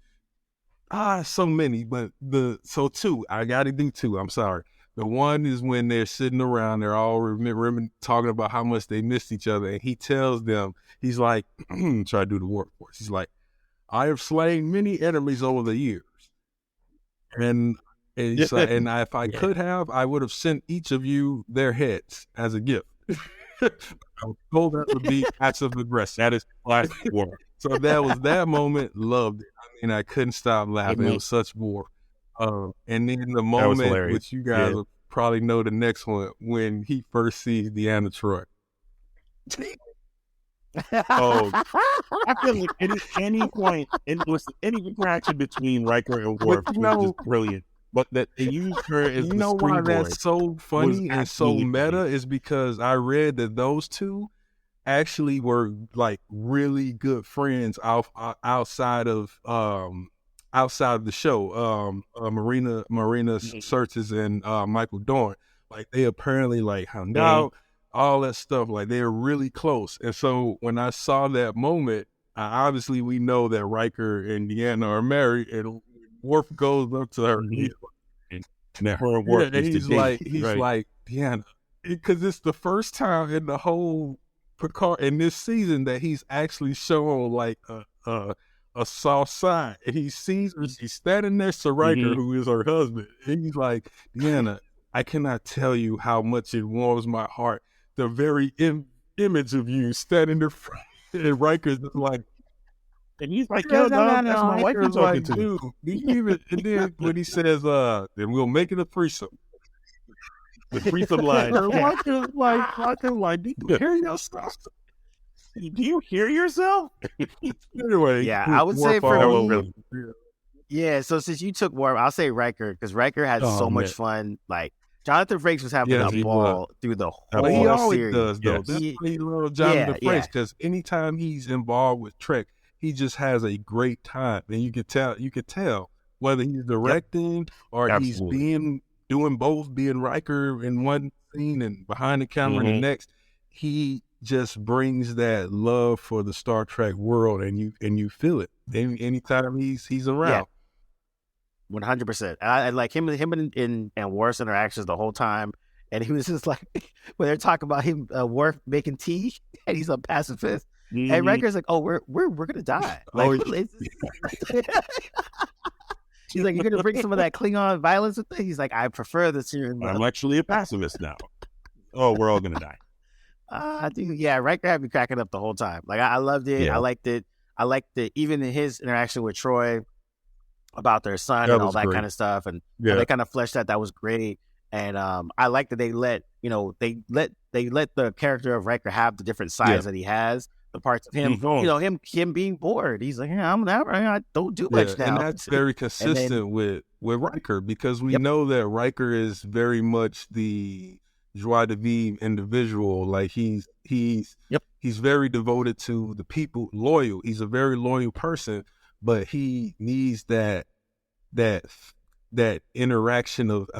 so many, but 2. I got to do 2. I'm sorry. The one is when they're sitting around, they're all talking about how much they missed each other, and he tells them, he's like, try to do the Worf voice. He's like, I have slain many enemies over the years, and if I could have, I would have sent each of you their heads as a gift. I was told that would be passive aggressive. That is classic Worf. So that was that moment. Loved it. I mean, I couldn't stop laughing. It was such Worf. And then the moment, which you guys will probably know the next one, when he first sees Deanna Troi. Oh, I feel like any point, any interaction between Riker and Worf was just brilliant. But that they used her as you the know why that's springboard so funny and so absolutely meta funny. is because I read that those two actually were like really good friends outside of the show. Marina Sirtis and Michael Dorn, like they apparently like hung out, all that stuff. Like they're really close. And so when I saw that moment, obviously we know that Riker and Deanna are married, and Worf goes up to her. And that her and Worf He's like Deanna, because it's the first time in the whole Picard in this season that he's actually shown like a soft side, and he sees her. She's standing next to Riker, who is her husband, and he's like, Deanna, I cannot tell you how much it warms my heart. The very image of you standing there, and Riker's just like. And he's like, yo, no, that's my wife you're talking to. Dude, and then when he says, then we'll make it a threesome. The threesome line. Riker's like, do you hear yourself? Do you hear yourself? Anyway. Yeah, I would say for me. Yeah, so since you took Worf, I'll say Riker, because Riker had so much fun. Like, Jonathan Frakes was having a ball through the whole series. He always does, though. That's why he loves Jonathan Frakes, because anytime he's involved with Trek, he just has a great time, and you could tell whether he's directing or he's doing both, being Riker in one scene and behind the camera in the next. He just brings that love for the Star Trek world, and you feel it anytime he's around. 100%. I like him and Worf's interactions the whole time, and he was just like when they're talking about him, Worf making tea, and he's a pacifist. And Riker's like, "Oh, we're gonna die." Like, he's like, "You're gonna bring some of that Klingon violence with it." He's like, "I prefer this here." I'm actually a pacifist now. Oh, we're all gonna die. Dude, yeah, Riker had me cracking up the whole time. Like, I loved it. Yeah. I liked it. Even in his interaction with Troy about their son and all that kind of stuff, and they kind of fleshed that was great. And I like that they let the character of Riker have the different sides that he has. The parts of him, him being bored. He's like, I don't do much now. And that's very consistent with Riker, because we know that Riker is very much the joie de vivre individual. Like he's very devoted to the people, loyal. He's a very loyal person, but he needs that interaction of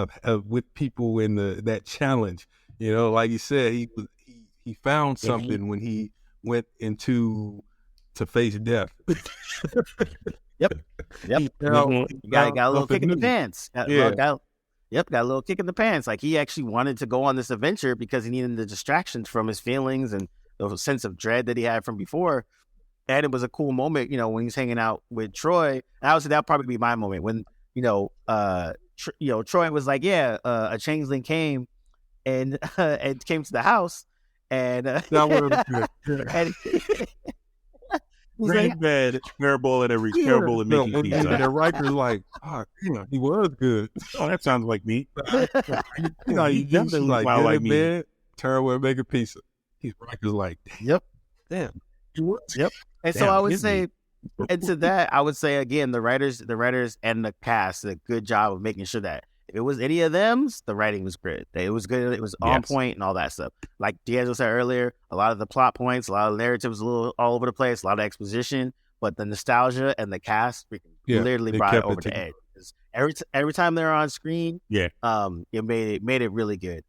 with people in that challenge. Like you said, he found something when he went to face death. Yep. Got a little kick in the pants. Got a little kick in the pants. Like, he actually wanted to go on this adventure because he needed the distractions from his feelings and the sense of dread that he had from before. And it was a cool moment, when he's hanging out with Troy. And I would say that'll probably be my moment when, Troy was like, a changeling came and came to the house. And and great bad, terrible at every terrible at making pizza. And Riker's like, he was good. Oh, that sounds like me. You definitely like bed, terrible at making pizza. Riker's like, damn, he was. Yep. And so I would say, and to that, I would say again, the writers and the cast did a good job of making sure that if it was any of them, the writing was good. It was good. It was on point and all that stuff. Like D'Angelo said earlier, a lot of the plot points, a lot of the narratives, a little all over the place, a lot of exposition, but the nostalgia and the cast literally brought it over the edge. Every time they're on screen, it made it really good.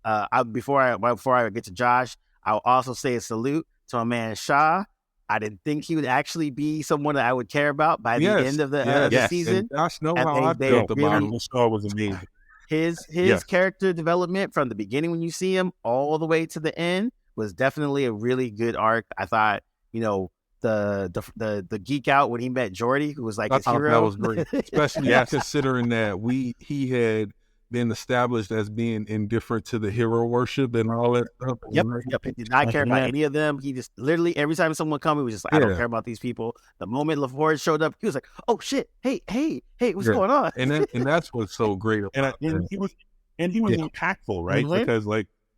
Before I get to Josh, I'll also say a salute to my man Shaw. I didn't think he would actually be someone that I would care about by the end of the season. And Josh knows how I felt about him. Shaw was amazing. His character development from the beginning when you see him all the way to the end was definitely a really good arc. I thought, the geek out when he met Geordi, who was like his hero. That was great, especially considering that he had been established as being indifferent to the hero worship and all that stuff. Yep. He did not care about any of them. He just literally every time someone come, he was just like, I don't care about these people. The moment LaForge showed up, he was like, oh shit, hey, what's going on? And that's what's so great. And he was impactful, right? Because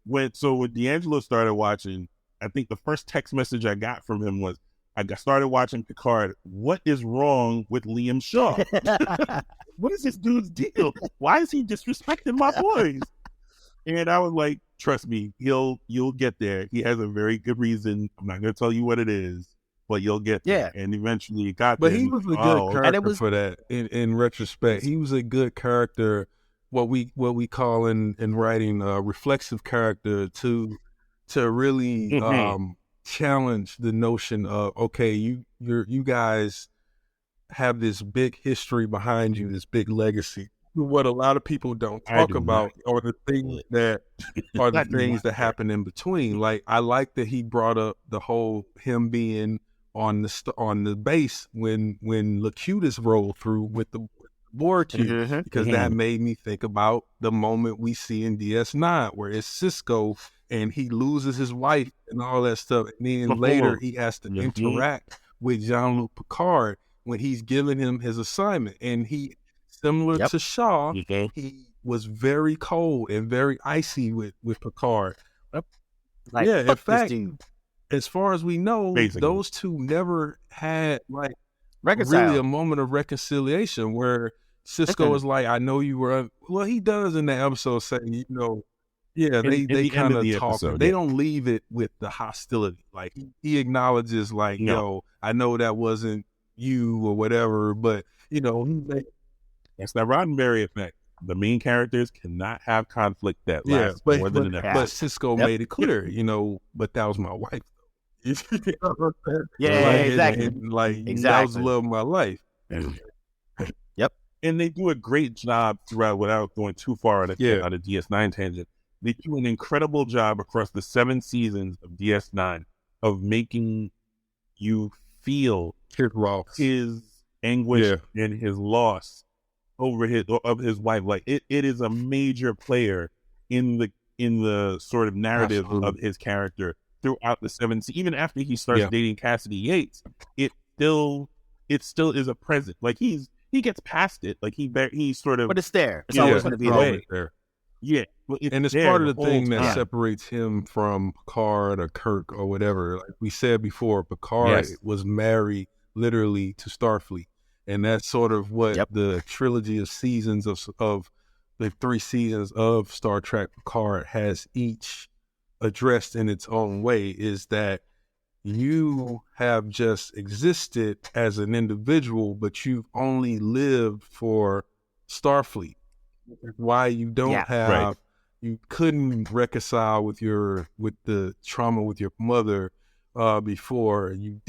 when D'Angelo started watching, I think the first text message I got from him was, started watching Picard. What is wrong with Liam Shaw? What is this dude's deal? Why is he disrespecting my boys? And I was like, trust me, you'll get there. He has a very good reason. I'm not going to tell you what it is, but you'll get there. And eventually it got there. But he was a good character for that. In retrospect, he was a good character. What we call in writing a reflexive character to really challenge the notion of, okay, you guys have this big history behind you, this big legacy. What a lot of people don't talk about are the things that are the things that happen in between. Like, I like that he brought up the whole him being on the base when Locutus rolled through with the Borg cube, because that made me think about the moment we see in DS9 where it's Cisco and he loses his wife and all that stuff, and then later he has to interact with Jean-Luc Picard when he's giving him his assignment, and he, similar to Shaw, he was very cold and very icy with Picard. Like, in fact, as far as we know, those two never had really a moment of reconciliation where Cisco is like, I know you were, well, he does in the episode say, they kind of talk. They don't leave it with the hostility. Like, he acknowledges, like, yo, I know that wasn't you or whatever, but, it's that Roddenberry effect. The main characters cannot have conflict that lasts more than an episode. But Cisco made it clear, but that was my wife. Exactly. That was the love of my life. And they do a great job throughout, without going too far out of DS9 tangent. They do an incredible job across the 7 seasons of DS9 of making you feel his anguish and his loss over his wife. Like, it is a major player in the sort of narrative of his character throughout the 7 seasons. Even after he starts dating Cassidy Yates, it still is a present. Like, he gets past it. Like, he sort of, but it's there. It's always going to be there. Yeah, and it's part of the thing that separates him from Picard or Kirk or whatever. Like we said before, Picard was married literally to Starfleet, and that's sort of what the trilogy of seasons of the 3 seasons of Star Trek Picard has each addressed in its own way, is that you have just existed as an individual, but you've only lived for Starfleet. Why you don't have, you couldn't reconcile with the trauma with your mother before. You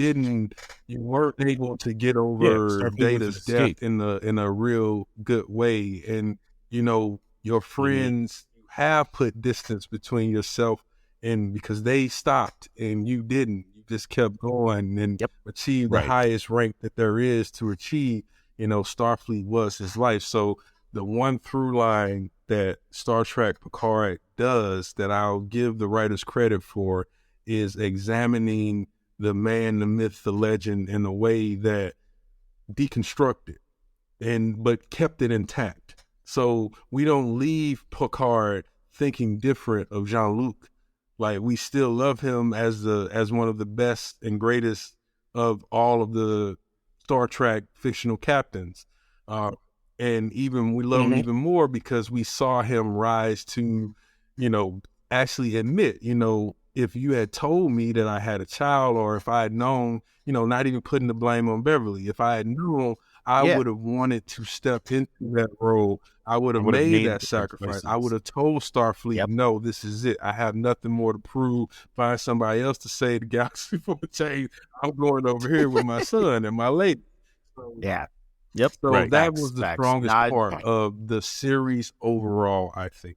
weren't able to get over Data's death in a real good way. And, your friends have put distance between yourself and because they stopped and you didn't. You just kept going and achieved the highest rank that there is to achieve. Starfleet was his life. So the one through line that Star Trek Picard does that I'll give the writers credit for is examining the man, the myth, the legend in a way that deconstructed but kept it intact. So we don't leave Picard thinking different of Jean-Luc. Like, we still love him as one of the best and greatest of all of the Star Trek fictional captains. And even we love him even more because we saw him rise to, actually admit, if you had told me that I had a child, or if I had known, not even putting the blame on Beverly, if I had known, I would have wanted to step into that role. I would have made that sacrifice. I would have told Starfleet, no, this is it. I have nothing more to prove. Find somebody else to say the galaxy for a change. I'm going over here with my son and my lady. So, So that was the strongest part of the series overall, I think.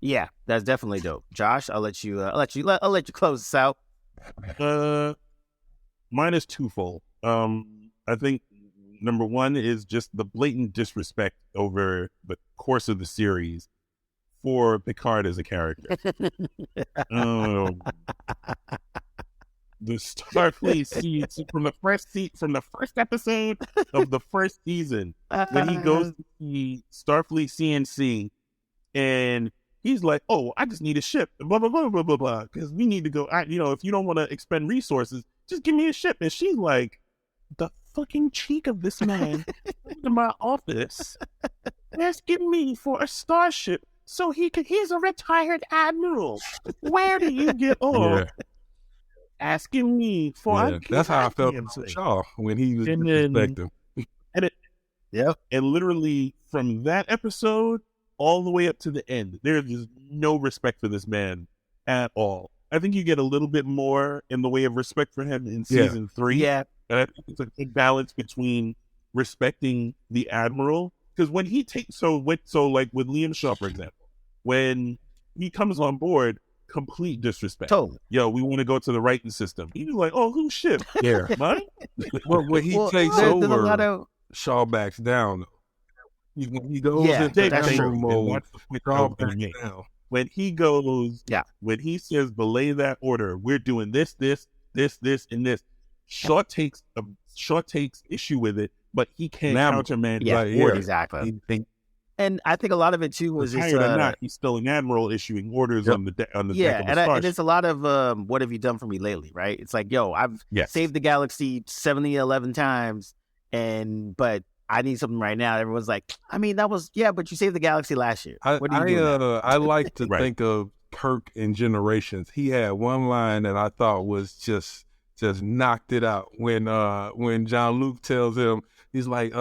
Yeah, that's definitely dope. Josh, I'll let you close this out. Mine is twofold. I think number one is just the blatant disrespect over the course of the series for Picard as a character. The Starfleet seeds from the first episode of the first season when he goes to the Starfleet CNC and he's like, oh, I just need a ship, blah, blah, blah, blah, blah, blah, because we need to go, if you don't want to expend resources, just give me a ship. And she's like, the fucking cheek of this man into my office asking me for a starship so he's a retired admiral. Where do you get off asking me for that's how I felt with Shaw when he was disrespecting. And literally from that episode all the way up to the end, there's just no respect for this man at all. I think you get a little bit more in the way of respect for him in season 3. Yeah. And I think it's a good balance between respecting the admiral, because when he takes like with Liam Shaw, for example, when he comes on board, complete disrespect. Totally. Yo, we want to go to the writing system. He's like, oh, who's ship? Yeah. Mine? Well, when he takes over, Shaw backs down. When he goes into admiral mode, Shaw backs down. When he goes, when he says belay that order, we're doing this, and this. Shaw takes issue with it, but he can't countermand his order. Exactly. And I think a lot of it too was just he's still an admiral issuing orders on the deck of the Starship. And it's a lot of what have you done for me lately, right? It's like, yo, I've saved the galaxy 11 times, but I need something right now. Everyone's like, I mean, that was but you saved the galaxy last year. What do you do? I like to think of Kirk in Generations. He had one line that I thought was just knocked it out when Jean-Luc tells him, he's like,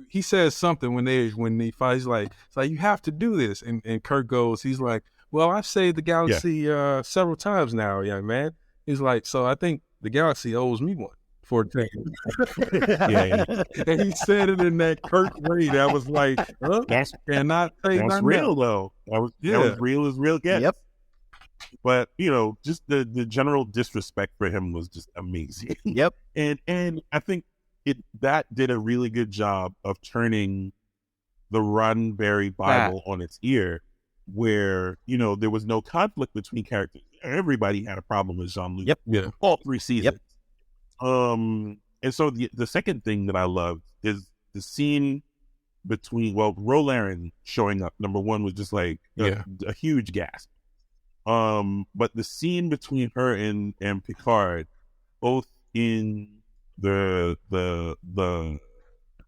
he says something when he fight, he's like, it's like, you have to do this, and Kirk goes, he's like, well, I've saved the galaxy several times now, young man. He's like, so I think the galaxy owes me one for a change. And he said it in that Kirk way that was like, that's real though. That was real as real gets. Yep. But just the general disrespect for him was just amazing. Yep. And I think that did a really good job of turning the Roddenberry Bible on its ear, where there was no conflict between characters. Everybody had a problem with Jean-Luc. Yep. Yeah. All 3 seasons. Yep. And so the second thing that I loved is the scene between Rolaren showing up. Number one was just like a huge gasp. But the scene between her and Picard, both in the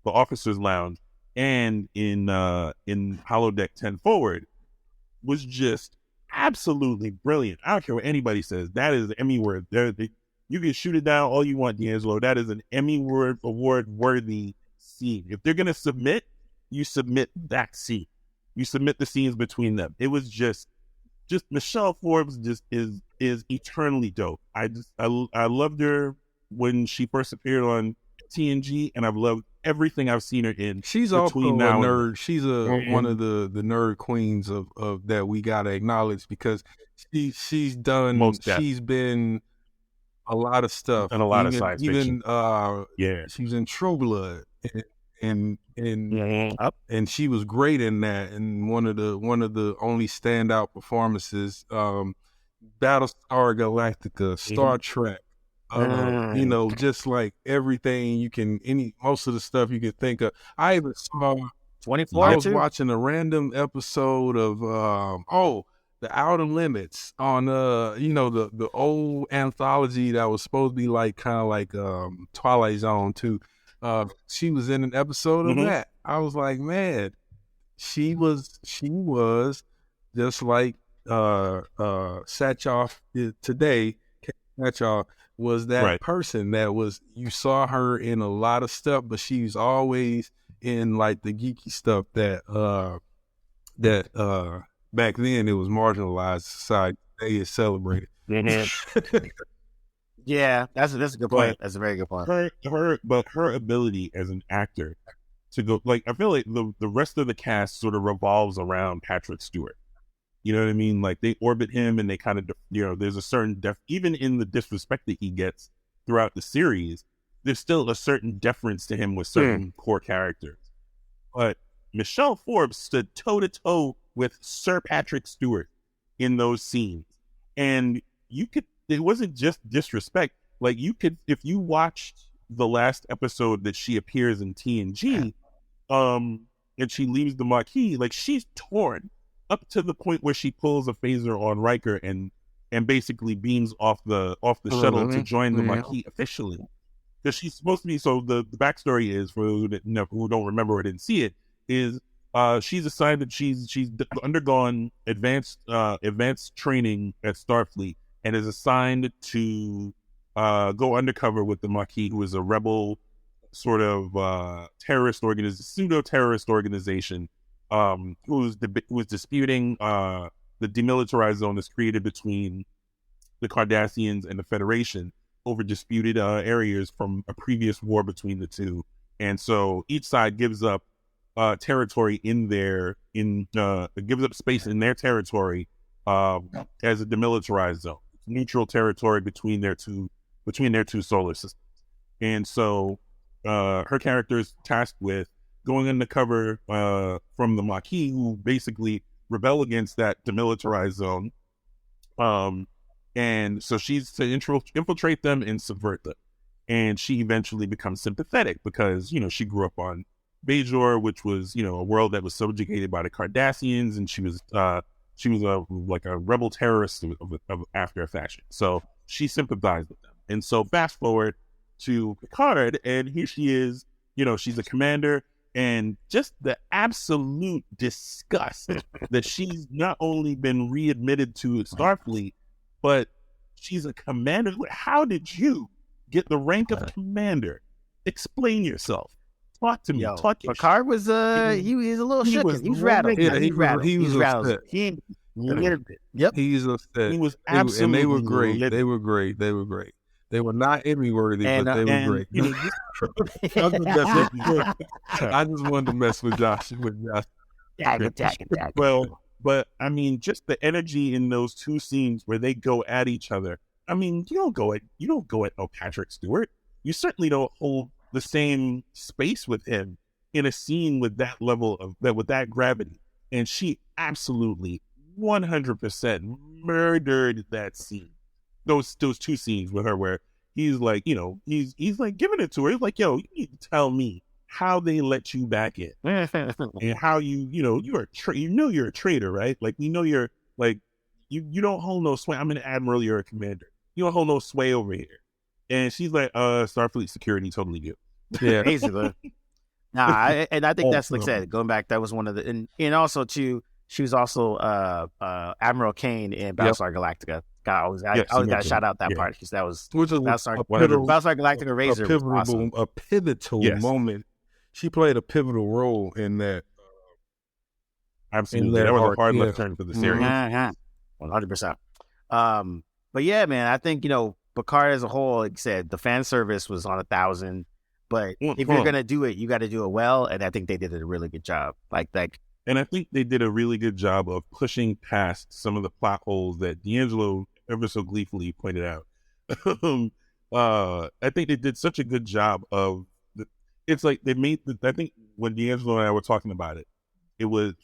officers' lounge and in holodeck 10 forward, was just absolutely brilliant. I don't care what anybody says. That is the Emmy word. You can shoot it down all you want, D'Angelo. That is an Emmy award worthy scene. If they're gonna submit, you submit that scene. You submit the scenes between them. It was just Michelle Forbes just is eternally dope. I loved her when she first appeared on TNG, and I've loved everything I've seen her in. She's also a nerd. She's one of the nerd queens of that we gotta acknowledge, because she's done. She's been a lot of stuff and a lot of science fiction. She was in True Blood, and she was great in that. And one of the only standout performances, Battlestar Galactica, Star Trek. Just like everything most of the stuff you can think of. I even saw 24. I was watching a random episode of The Outer Limits on the old anthology that was supposed to be like kind of like Twilight Zone too. She was in an episode of that. I was like, man, she was just like Satchoff today. Satchoff was that person that was, you saw her in a lot of stuff, but she's always in like the geeky stuff that back then it was marginalized society. Today is celebrated. Yeah, that's a good point. That's a very good point. Her ability as an actor to go, like, I feel like the rest of the cast sort of revolves around Patrick Stewart. You know what I mean? Like, they orbit him, and they kind of, there's a certain even in the disrespect that he gets throughout the series, there's still a certain deference to him with certain core characters. But Michelle Forbes stood toe to toe with Sir Patrick Stewart in those scenes, and it wasn't just disrespect. Like, if you watched the last episode that she appears in TNG, and she leaves the Maquis, like, she's torn up to the point where she pulls a phaser on Riker and basically beams off the shuttle to join the Maquis officially. Because she's supposed to be. So the backstory is, for who don't remember or didn't see it, is she's assigned that she's undergone advanced training at Starfleet and is assigned to go undercover with the Maquis, who is a rebel sort of pseudo-terrorist organization, who is disputing the demilitarized zone that's created between the Cardassians and the Federation over disputed areas from a previous war between the two. And so each side gives up territory gives up space in their territory as a demilitarized zone, neutral territory between their two solar systems. And so her character is tasked with going undercover from the Maquis, who basically rebel against that demilitarized zone. And so she's to infiltrate them and subvert them. And she eventually becomes sympathetic because, she grew up on Bajor, which was, a world that was subjugated by the Cardassians, and she was a rebel terrorist of after a fashion. So she sympathized with them. And so fast forward to Picard, and here she is, she's a commander, and just the absolute disgust that she's not only been readmitted to Starfleet, but she's a commander. How did you get the rank of commander? Explain yourself. Talk to me. Picard was he's a little shook. He was rattled. Yeah, he was rattled. upset. Yep. He's upset. He was absolutely, and they were great. They were great. They were not Emmy worthy, but they were great. I just wanted to mess with Josh. Well, but I mean, just the energy in those two scenes where they go at each other. I mean, you don't go at Patrick Stewart. You certainly don't hold the same space with him in a scene with that level with that gravity. And she absolutely 100% murdered that scene. Those two scenes with her where he's like, he's like giving it to her. He's like, yo, you need to tell me how they let you back in and how you're a traitor, right? Like, we know you're like, you don't hold no sway. I'm an admiral. You're a commander. You don't hold no sway over here. And she's like, Starfleet security, totally you. Yeah, basically. I think that's like I said, going back, that was one of the, and also too, she was also Admiral Kane in Battlestar Galactica. I always got to shout out that part because that was Battlestar Galactica Razor. A pivotal moment. She played a pivotal role in that. Absolutely, that was a hard left turn for the series. 100%. But yeah, man, I think Picard as a whole, like I said, the fan service was on 1,000. But if you're gonna do it, you got to do it well, and I think they did a really good job. And I think they did a really good job of pushing past some of the plot holes that D'Angelo ever so gleefully pointed out. I think they did such a good job of. It's like they made. I think when D'Angelo and I were talking about it, it was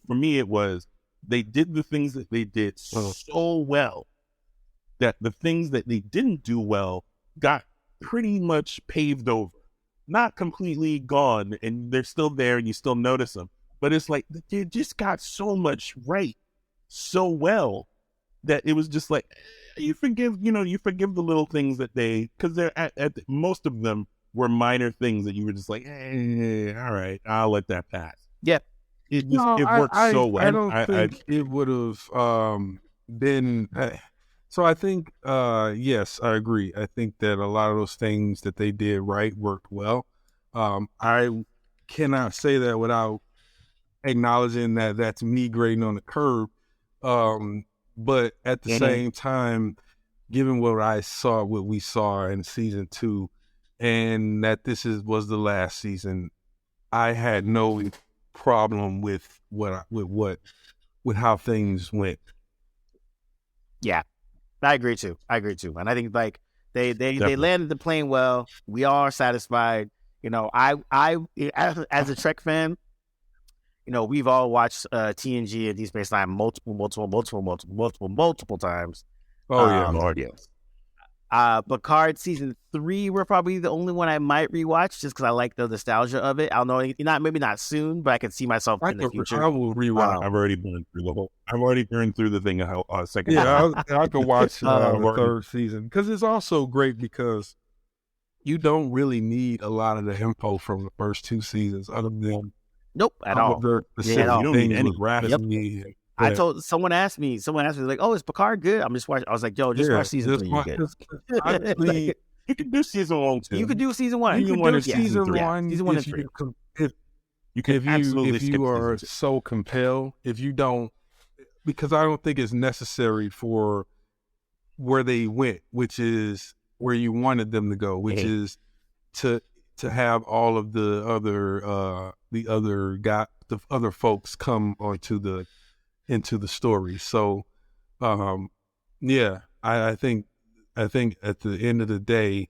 they did the things that they did so well that the things that they didn't do well got pretty much paved over. Not completely gone, and they're still there, and you still notice them. But it's like they just got so much right, so well, that it was just like you forgive the little things that because they're at most of them were minor things that you were just like, hey, all right, I'll let that pass. Yeah, it worked so well. I don't think it would have been. So I think, yes, I agree. I think that a lot of those things that they did right worked well. I cannot say that without acknowledging that that's me grading on the curve. But at the same time, given what we saw in season 2, and that was the last season, I had no problem with how things went. Yeah. I agree too. And I think they landed the plane well. We all are satisfied. I as a Trek fan, we've all watched TNG and Deep Space Nine multiple times. Oh yeah, Lord, yes. Picard season 3 were probably the only one I might rewatch just because I like the nostalgia of it. I'll know maybe not soon, but I can see myself in the future. I will rewatch. I've already burned through the thing a second. Yeah, I could watch the third season because it's also great because you don't really need a lot of the info from the first 2 seasons other than at all. The You don't need any Rhapsody. I told someone asked me like, "Oh, is Picard good?" I'm just watching. I was like, "Yo, just watch season 3. Honestly, you can do season 1 too. You could do season 1. You can do season 1. Season 1 and 3. If you are so compelled, if you don't, because I don't think it's necessary for where they went, which is where you wanted them to go, which is to have all of the other folks come into the story. So, I think at the end of the day,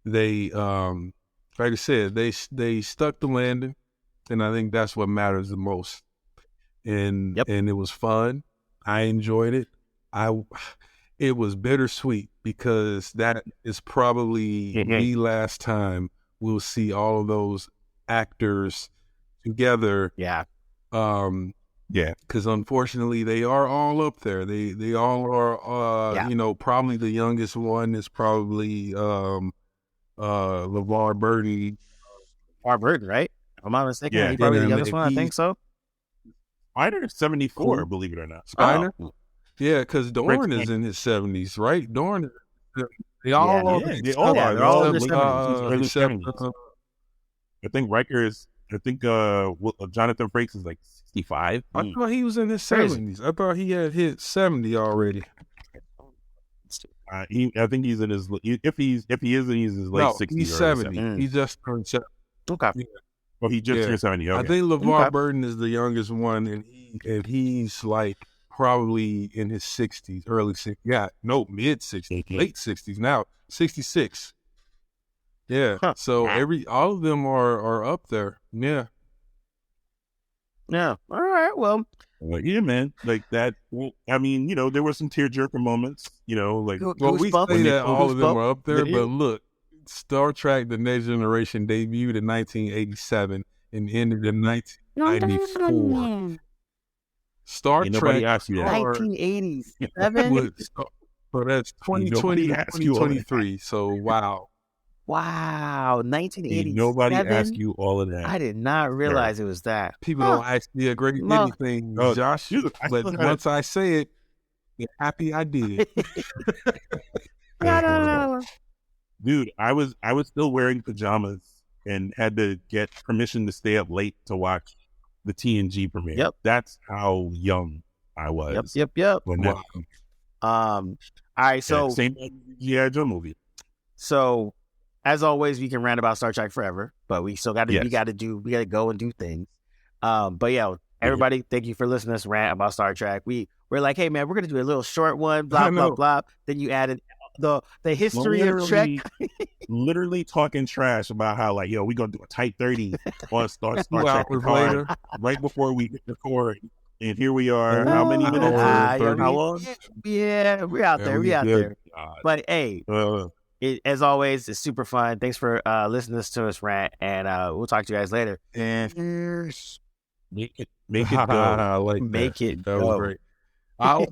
they, like I said, they stuck the landing, and I think that's what matters the most. And it was fun. I enjoyed it. It was bittersweet because that is probably the last time we'll see all of those actors together. Yeah. Because unfortunately they are all up there. They all are. Probably the youngest one is probably LeVar Burton. LeVar Burton, right? If I'm not mistaken. Yeah, he's probably the youngest one. I think so. Spiner 74, believe it or not. Spiner. Yeah, because Dorn is in his 70s, right? Dorn. They all are. They all are. They're all in their 70s. I think Riker is. I think Jonathan Frakes is like 65. I thought he was in his 70s. I thought he had hit 70 already. I think he's in his. If he isn't, he's in his late 60s. He's 70. He just turned 70. Okay. Yeah. Oh, he just turned 70. Okay. I think LeVar Burton is the youngest one, and he's like probably in his 60s, early 60s. Yeah, no, mid 60s, late 60s now, 66. Yeah. So all of them are up there. Yeah. Yeah. All right. Well, yeah, man. Like that. Well, I mean, there were some tearjerker moments. Like we say that all of them are up there, but look, Star Trek: The Next Generation debuted in 1987 and ended in 1994. Star Trek asked you that. 1987. So that's 2020, 2023. So wow. Wow, 1987. Nobody asked you all of that. I did not realize it was that. People don't ask me a great anything, Josh. But once I say it, you're happy I did. Dude, I was still wearing pajamas and had to get permission to stay up late to watch the TNG premiere. Yep. That's how young I was. Yep. Wow. All right, so same G.I. Joe movie. So as always, we can rant about Star Trek forever, but we still got to we got to go and do things. But yeah, everybody, thank you for listening to us rant about Star Trek. We're like, hey man, we're gonna do a little short one, blah blah blah. Then you added the history of Trek. Literally talking trash about how like, we're gonna do a tight 30 on Star Trek later, right before we record. And here we are. How many minutes? How long? Yeah, we're out there. We out there. But hey, as always, it's super fun. Thanks for listening to us rant, and we'll talk to you guys later. And make it go. Make it go. That was great. I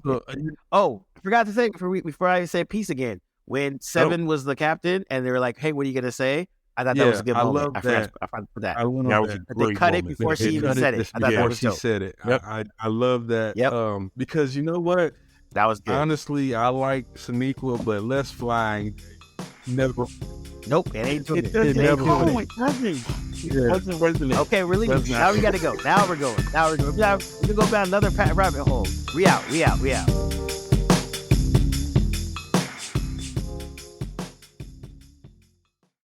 forgot to say before I say peace again. When Seven was the captain, and they were like, "Hey, what are you gonna say?" I thought that was a good moment. Love that. I forgot that. I love that. They cut it before she even said it. I thought that was she said it. Yep. I love that. Yep. Because you know what? That was good. Honestly, I like Sonequa, but Let's Fly never. Nope, it ain't doing it. It never. Okay, really? Now we gotta go. Now we're going. We can go down another rabbit hole. We out.